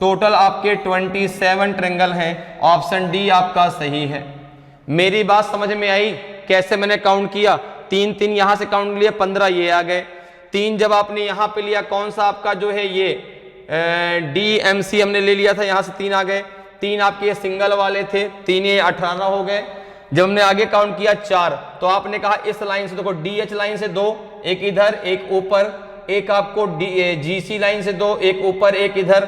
टोटल आपके 27 ट्रायंगल हैं। ऑप्शन डी आपका सही है। मेरी बात समझ में आई? कैसे मैंने काउंट किया, 3 3 यहां से काउंट लिया, 15 ये आ गए, 3 जब आपने यहां पे लिया, कौन सा आपका जो है ये DMC हमने ले लिया था, यहां से 3 आ गए, 3 आपके ये सिंगल वाले थे, 3 ये 18 हो गए। जब हमने आगे काउंट किया 4, तो आपने कहा इस लाइन से देखो, DH लाइन से 2, एक इधर एक ऊपर, एक आपको GC लाइन से 2, एक ऊपर एक इधर,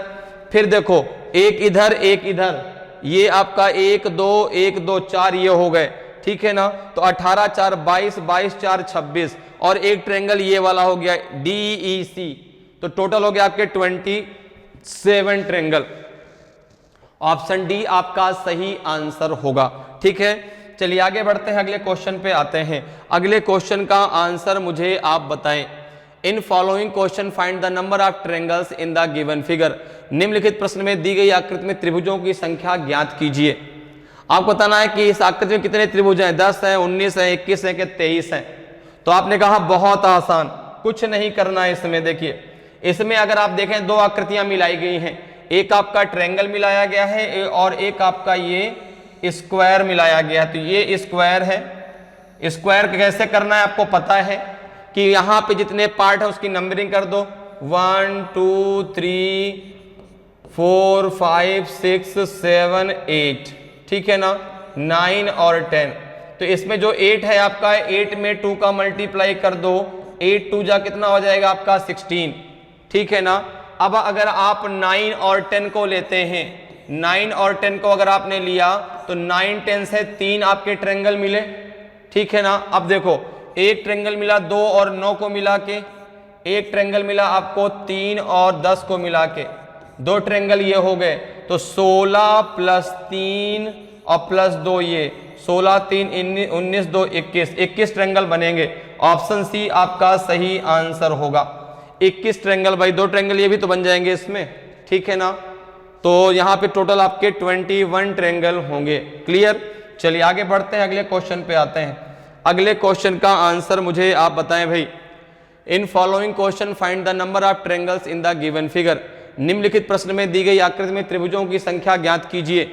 फिर देखो एक इधर एक इधर, ये आपका 1 2 1 2 4 ये हो गए, ठीक है ना। तो 18 4 22, 22 4 26, और एक ट्रायंगल ये वाला हो गया DEC, तो टोटल हो गया आपके 27 ट्रायंगल। ऑप्शन डी आपका सही आंसर होगा, ठीक है। चलिए आगे बढ़ते हैं, अगले क्वेश्चन पे आते हैं। अगले क्वेश्चन का आंसर मुझे आप बताएं। इन following question find the number of triangles in the given figure. निम्नलिखित प्रश्न में दी गई आकृति में त्रिभुजों की संख्या ज्ञात कीजिए। आपको बताना है कि इस आकृति में कितने त्रिभुज हैं, 10 है, 19 है, 21 है कि 23 है। तो आपने कहा बहुत आसान, कुछ नहीं करना है इसमें। देखिए इसमें अगर आप देखें 2 आकृतियां मिलाई गई हैं, एक आपका ट्रायंगल मिलाया गया है और एक आपका ये स्क्वायर मिलाया गया है। तो ये स्क्वायर है, स्क्वायर कैसे करना है आपको पता है कि यहां पे जितने पार्ट है उसकी नंबरिंग कर दो, 1 2 3 4 5 6 7 8, ठीक है ना, 9 और 10। तो इसमें जो 8 है आपका, 8 में 2 का मल्टीप्लाई कर दो, 8 2 जा कितना हो जाएगा आपका 16, ठीक है ना। अब अगर आप 9 और 10 को लेते हैं, 9 और 10 को अगर आपने लिया तो 9 10 से 3 आपके ट्रायंगल मिले, ठीक है ना। अब देखो एक ट्रायंगल मिला 2 और 9 को मिला के, एक ट्रायंगल मिला आपको 3 और 10 को मिला के, 2 ट्रायंगल ये हो गए। तो 16 प्लस 3 और प्लस 2 ये 16 3 19 2 21, 21 ट्रायंगल बनेंगे। ऑप्शन सी आपका सही आंसर होगा। 21 ट्रायंगल, भाई 2 ट्रायंगल ये भी तो बन जाएंगे इसमें, ठीक है ना। तो यहाँ पे टोटल आपके 21 ट्रायंगल होंगे। क्लियर। चलिए आगे बढ़ते हैं, अगले क्वेश्चन पे आते हैं। अगले क्वेश्चन का आंसर मुझे आप बताएं भाई। इन following question find the number of triangles in the given figure. निम्नलिखित प्रश्न में दी गई आकृति में त्रिभुजों की संख्या ज्ञात कीजिए।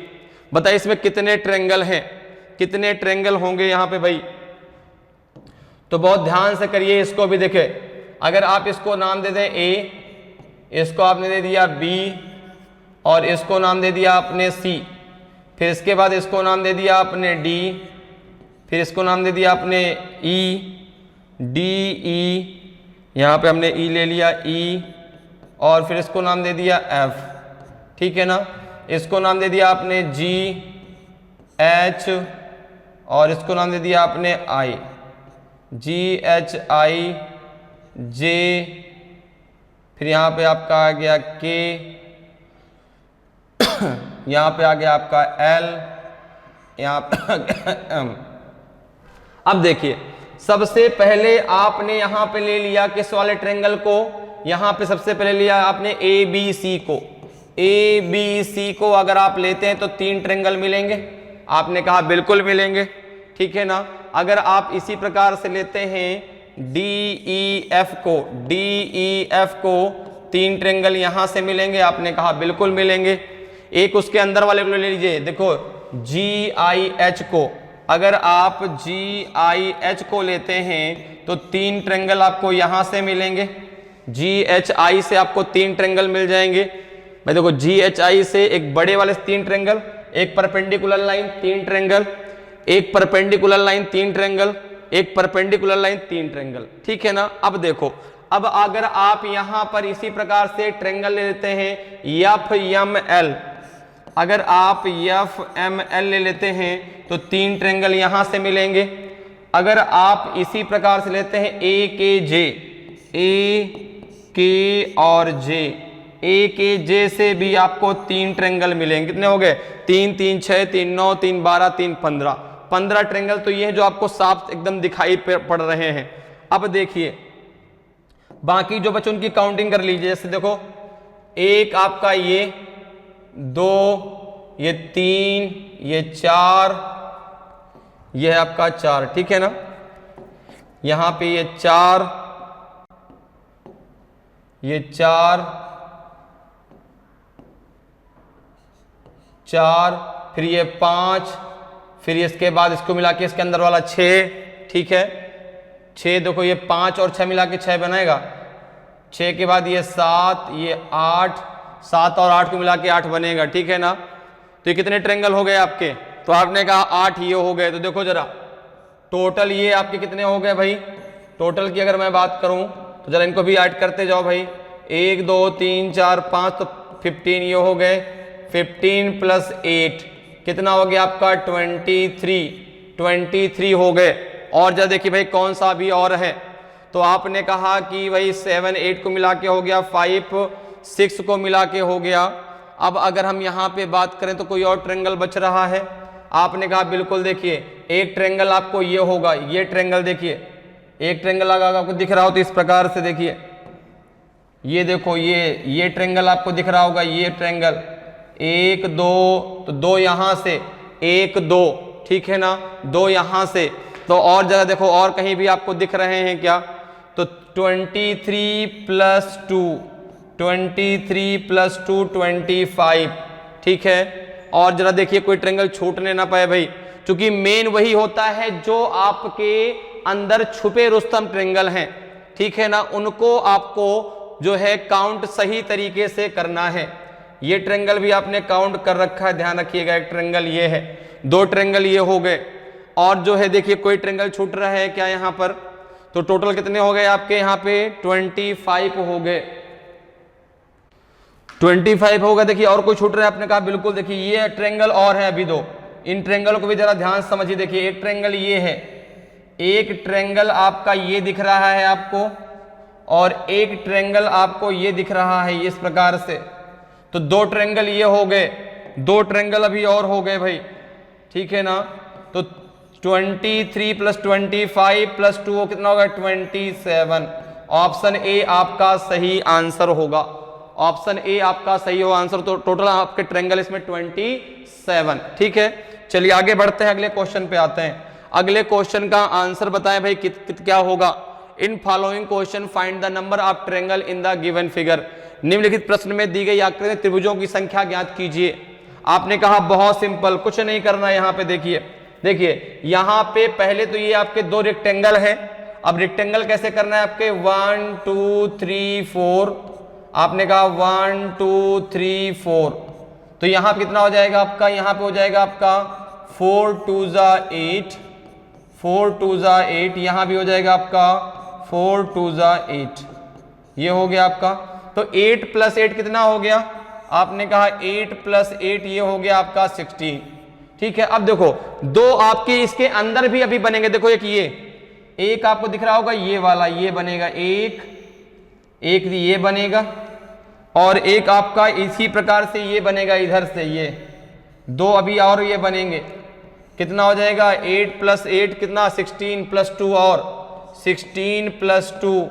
बताइए इसमें कितने ट्रायंगल हैं, कितने ट्रायंगल होंगे यहाँ पे भाई। तो बहुत ध्यान से करिए, इसको भी देखे। अगर आप इसको नाम दे दें A, इसको आपने दे दिया B, और इसको नाम दे दिया आपने C, फिर इसके बाद इसको नाम दे दिया आपने D, फिर इसको नाम दे दिया आपने E, D E, यहाँ पे हमने E ले लिया E, और फिर इसको नाम दे दिया F, ठीक है ना। इसको नाम दे दिया आपने G H, और इसको नाम दे दिया आपने I, G H I J, फिर यहाँ पे आपका आ गया K, यहाँ पे आ गया आपका L, यहाँ पे M। अब देखिए सबसे पहले आपने यहाँ पे ले लिया किस वाले ट्रायंगल को, यहाँ पे सबसे पहले लिया आपने ABC को। ABC को अगर आप लेते हैं तो 3 ट्रायंगल मिलेंगे, आपने कहा बिल्कुल मिलेंगे, ठीक है ना। अगर आप इसी प्रकार से लेते हैं DEF को 3 ट्रायंगल यहां से मिलेंगे, आपने कहा बिल्कुल मिलेंगे। एक उसके अंदर वाले को ले लीजिए, देखो GIH को, अगर आप GIH को लेते हैं तो 3 ट्रायंगल आपको यहां से मिलेंगे, GHI से आपको 3 ट्रायंगल मिल जाएंगे। मैं देखो GHI से एक बड़े वाले 3 ट्रायंगल, एक परपेंडिकुलर लाइन 3 ट्रायंगल, एक परपेंडिकुलर लाइन 3 ट्रायंगल, एक परपेंडिकुलर लाइन 3 ट्रायंगल, ठीक है ना। अब देखो, अब अगर आप यहां पर इसी प्रकार से ट्रायंगल ले लेते हैं FML, अगर आप FML ले लेते हैं तो 3 ट्रायंगल यहां से मिलेंगे। अगर आप इसी प्रकार से लेते हैं AKJ, AK और J, AKJ से भी आपको 3 ट्रायंगल मिलेंगे। कितने हो गए? 3 3 6 3 9 3 12 3 15, 15 ट्रायंगल तो ये है जो आपको साफ एकदम दिखाई पड़ रहे हैं। अब देखिए बाकी जो बच्चों उनकी काउंटिंग कर लीजिए। जैसे देखो, एक आपका ये, 2, ये 3, ये 4, ये है आपका 4, ठीक है ना। यहां पे ये 4, ये 4, 4, फिर ये 5, फिर इसके बाद इसको मिला के इसके अंदर वाला 6, ठीक है। 6 देखो, ये 5 और 6 मिला के 6 बनाएगा। 6 के बाद ये 7, ये 8, 7 और 8 को मिला के 8 बनेगा, ठीक है ना। तो ये कितने ट्रायंगल हो गए आपके? तो आपने कहा 8 ये हो गए। तो देखो जरा टोटल ये आपके कितने हो गए भाई? टोटल की अगर मैं बात करूं तो जरा इनको भी ऐड करते जाओ भाई। 1 2 3 4 5, तो 15 ये हो गए। 15 प्लस 8 कितना हो गया आपका? 23 हो गए। और जरा देखिए भाई कौन सा भी और है। तो आपने कहा कि भाई 7 8 को मिला के हो गया, 5 6 को मिला के हो गया। अब अगर हम यहाँ पे बात करें तो कोई और ट्रायंगल बच रहा है? आपने कहा बिल्कुल। देखिए एक ट्रायंगल आपको ये होगा, ये ट्रायंगल देखिए, एक ट्रायंगल अगर आपको दिख रहा हो तो इस प्रकार से देखिए, ये देखो ये ट्रायंगल आपको दिख रहा होगा, ये ट्रायंगल 1 2, तो 2 यहां से, 1 2, ठीक है ना, 2 यहां से। तो और जगह देखो और कहीं भी आपको दिख रहे हैं क्या? तो 23 प्लस 2, 23 प्लस 2 25, ठीक है। और जरा देखिए कोई ट्रायंगल छूटने ना पाए भाई, क्योंकि मेन वही होता है जो आपके अंदर छुपे रुस्तम ट्रायंगल हैं, ठीक है ना। उनको आपको जो है काउंट सही तरीके से करना है। ये ट्रायंगल भी आपने काउंट कर रखा है, ध्यान रखिएगा। एक ट्रायंगल ये है, 2 ट्रायंगल ये हो गए। और जो है देखिए कोई ट्रायंगल छूट रहा है क्या यहाँ पर? तो टोटल कितने हो गए आपके यहाँ पे? 25 हो गए, 25 होगा। देखिए और कोई छूट रहा है? आपने कहा बिल्कुल। देखिए ये ट्रायंगल और है अभी 2, इन ट्रायंगल को भी जरा ध्यान से समझिए। देखिए एक ट्रायंगल ये है, एक ट्रायंगल आपका ये दिख रहा है आपको, और एक ट्रायंगल आपको ये दिख रहा है इस प्रकार से। तो 2 ट्रायंगल ये हो गए, 2 ट्रायंगल अभी और हो गए भाई, ठीक है ना। तो 23 प्लस 25 प्लस 2 कितना होगा? 27। ऑप्शन ए आपका सही आंसर होगा, ऑप्शन ए आपका सही हो आंसर। तो टोटल आपके ट्रायंगल इसमें 27, ठीक है। चलिए आगे बढ़ते हैं, अगले क्वेश्चन पे आते हैं। अगले क्वेश्चन का आंसर बताएं भाई क्या होगा? इन following question find the number of triangle in the given figure. निम्नलिखित प्रश्न में दी गई आकृति में त्रिभुजों की संख्या ज्ञात कीजिए। आपने कहा बहुत सिंपल, कुछ नहीं करना। यहाँ पे देखिए यहाँ पे पहले तो ये आपके 2 रेक्टेंगल है। अब रेक्टेंगल कैसे करना है आपके? 1 2 3 4, आपने कहा 1 2 3 4, तो यहाँ पे कितना हो जाएगा आपका? यहाँ पे हो जाएगा आपका 4 2 जा 8, 4 2 जा 8, यहाँ भी हो जाएगा आपका 4 2 जा 8, ये हो गया आपका। तो 8 प्लस 8 कितना हो गया? आपने कहा 8 प्लस 8 ये हो गया आपका 16, ठीक है। अब देखो 2 आपके इसके अंदर भी अभी बनेंगे। देखो एक आपको दिख रहा होगा ये वाला, ये बनेगा एक ये बनेगा, और एक आपका इसी प्रकार से ये बनेगा इधर से, ये 2 अभी और ये बनेंगे। कितना हो जाएगा? 8 प्लस 8 कितना? 16 प्लस 2 और 16 प्लस 2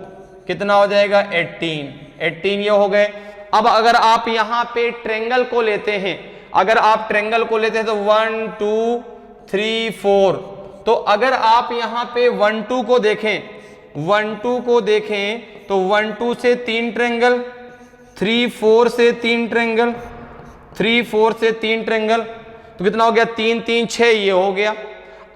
कितना हो जाएगा? 18 ये हो गए। अब अगर आप यहाँ पे ट्रायंगल को लेते हैं, अगर आप ट्रायंगल को लेते हैं तो 1 2 3 4, तो अगर आप यहाँ पे 1 2 को देखें, 1 2 को देखें तो 1 2 से 3 ट्रायंगल, 3 4 से 3 ट्रायंगल, 3 4 से 3 ट्रायंगल, तो कितना हो गया? 3 3 6 ये हो गया।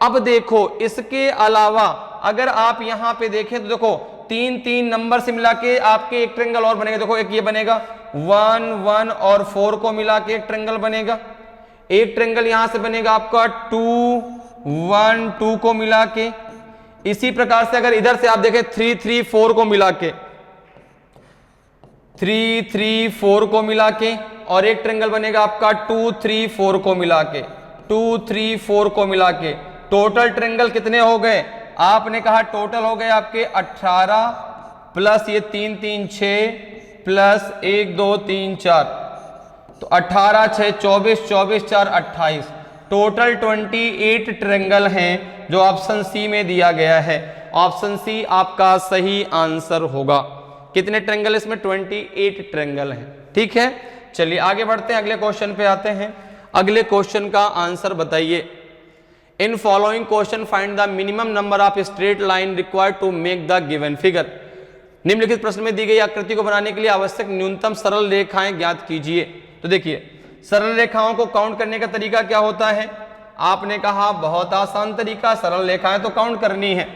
अब देखो इसके अलावा अगर आप यहां पे देखें तो देखो 3 नंबर से मिला के आपके एक ट्रायंगल और बनेगा। देखो एक ये बनेगा 1 1 और 4 को मिला के एक ट्रायंगल बनेगा। एक ट्रायंगल यहां से बनेगा आपका 2 1 2 को मिला के। इसी प्रकार से अगर इधर से आप देखें 3 3 4 को मिला के 3 3 4 को मिला के, और एक ट्रायंगल बनेगा आपका 2 3 4 को मिला के 2 3 4 को मिला के। टोटल ट्रायंगल कितने हो गए? आपने कहा टोटल हो गए आपके 18 प्लस ये 3 3 6 प्लस 1 2 3 4, तो 18 6 24 24 4 28, टोटल 28 ट्रायंगल हैं जो ऑप्शन सी में दिया गया है। ऑप्शन सी आपका सही आंसर होगा। कितने ट्रायंगल इसमें? 28 ट्रायंगल हैं। ठीक है, चलिए आगे बढ़ते हैं, अगले क्वेश्चन पे आते हैं। अगले क्वेश्चन का आंसर बताइए। In following question find the minimum number of straight line required to make the given figure. निम्नलिखित प्रश्न में दी गई आकृति को बनाने के लिए आवश्यक न्यूनतम सरल रेखाएं ज्ञात कीजिए। तो देखिए सरल रेखाओं को काउंट करने का तरीका क्या होता है? आपने कहा बहुत आसान तरीका, सरल रेखाएं तो काउंट करनी है।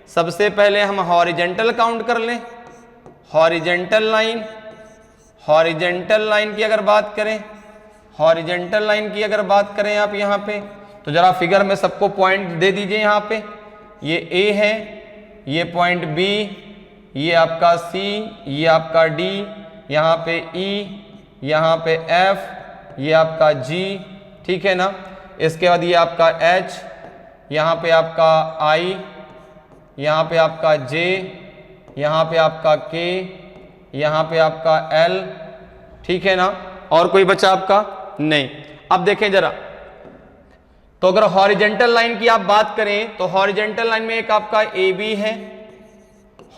सबसे पहले हम हॉरिजेंटल काउंट कर लें। हॉरिजेंटल लाइन की अगर बात करें, हॉरिजेंटल लाइन की अगर बात करें आप यहाँ पे, तो जरा फिगर में सबको पॉइंट दे दीजिए। यहाँ पे ये ए है, ये पॉइंट बी, ये आपका सी, ये आपका डी, यहाँ पे ई, यहाँ पे एफ, ये आपका जी, ठीक है ना। इसके बाद ये आपका एच, यहाँ पे आपका आई, यहाँ पे आपका जे, यहाँ पे आपका के, यहाँ पे आपका एल, ठीक है ना। और कोई बचा आपका? नहीं। अब देखें जरा, तो अगर हॉरिजेंटल लाइन की आप बात करें तो हॉरिजेंटल लाइन में एक आपका ए बी है,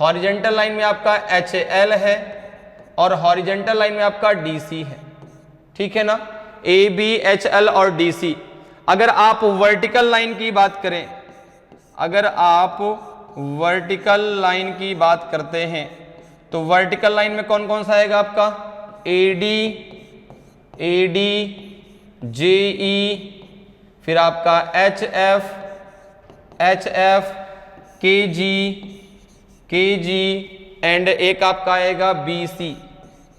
हॉरिजेंटल लाइन में आपका एच एल है, और हॉरिजेंटल लाइन में आपका डी सी है, ठीक है ना। ए बी एच एल और डी सी। अगर आप वर्टिकल लाइन की बात करें, अगर आप वर्टिकल लाइन की बात करते हैं तो वर्टिकल लाइन में कौन कौन सा आएगा आपका? ए डी जे ई, फिर आपका एच एफ के जी एंड एक आपका आएगा बी सी,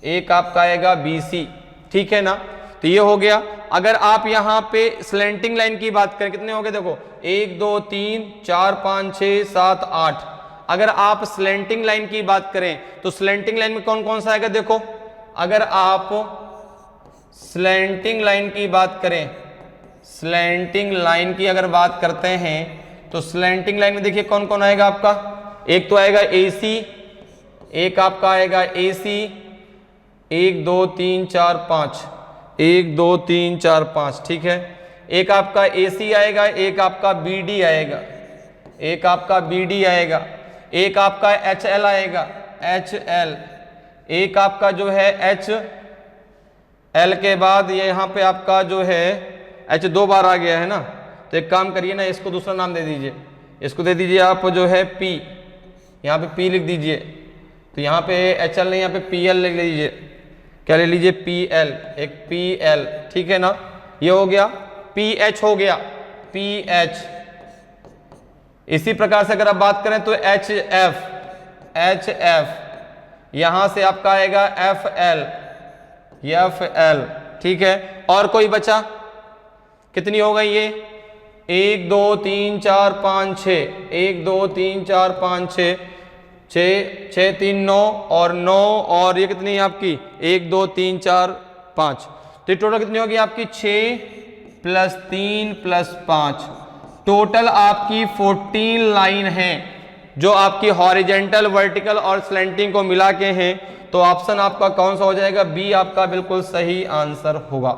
एक आपका आएगा बी सी, ठीक है ना। तो ये हो गया। अगर आप यहाँ पे स्लैंटिंग लाइन की बात करें, कितने हो गए? देखो 1 2 3 4 5 6 7 8। अगर आप स्लैंटिंग लाइन की बात करें तो स्लैंटिंग लाइन में कौन कौन सा आएगा? देखो अगर आप स्लैंटिंग लाइन की बात करें, स्लैंटिंग लाइन की अगर बात करते हैं तो स्लैंटिंग लाइन में देखिए कौन कौन आएगा आपका? एक तो आएगा AC, एक आपका आएगा AC, 1 2 3 4 5, 1 2 3 4 5, ठीक है। एक आपका AC आएगा, एक आपका BD आएगा, एक आपका BD आएगा, एक आपका HL आएगा, HL, एक आपका जो है HL के बाद ये यहाँ पे आपका जो है H 2 बार आ गया है ना। तो एक काम करिए ना, इसको दूसरा नाम दे दीजिए, इसको दे दीजिए आप जो है P, यहाँ पे P लिख दीजिए। तो यहाँ पे HL नहीं, यहाँ पे PL लिख लीजिए। क्या ले लीजिए? PL, एक PL, ठीक है ना। ये हो गया, PH हो गया, PH। इसी प्रकार से अगर आप बात करें तो HF, यहां से आपका आएगा FL, ठीक है। और कोई बचा? कितनी हो गई ये? 1 2 3 4 5 6, 1 2 3 4 5 6, 6 3 9 और 9, और ये कितनी है आपकी? 1 2 3 4 5। तो टोटल कितनी होगी आपकी? 6 प्लस 3 प्लस 5, टोटल आपकी 14 लाइन है जो आपकी हॉरिजेंटल, वर्टिकल और स्लैंटिंग को मिला के हैं। तो ऑप्शन आपका कौन सा हो जाएगा? बी आपका बिल्कुल सही आंसर होगा।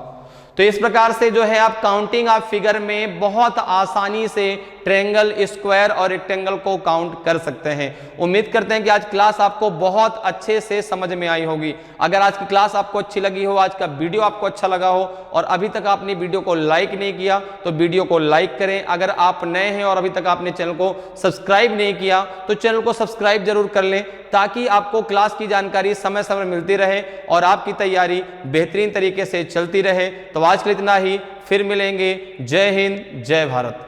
तो इस प्रकार से जो है आप काउंटिंग ऑफ फिगर में बहुत आसानी से ट्रायंगल, स्क्वायर और रेक्टेंगल को काउंट कर सकते हैं। उम्मीद करते हैं कि आज क्लास आपको बहुत अच्छे से समझ में आई होगी। अगर आज की क्लास आपको अच्छी लगी हो, आज का वीडियो आपको अच्छा लगा हो और अभी तक आपने वीडियो को लाइक नहीं किया तो वीडियो को लाइक करें। अगर आप नए हैं और अभी तक आपने चैनल को सब्सक्राइब नहीं किया तो चैनल को सब्सक्राइब जरूर कर लें, ताकि आपको क्लास की जानकारी समय समय मिलती रहे और आपकी तैयारी बेहतरीन तरीके से चलती रहे। तो आज के लिए इतना ही, फिर मिलेंगे। जय हिंद, जय भारत।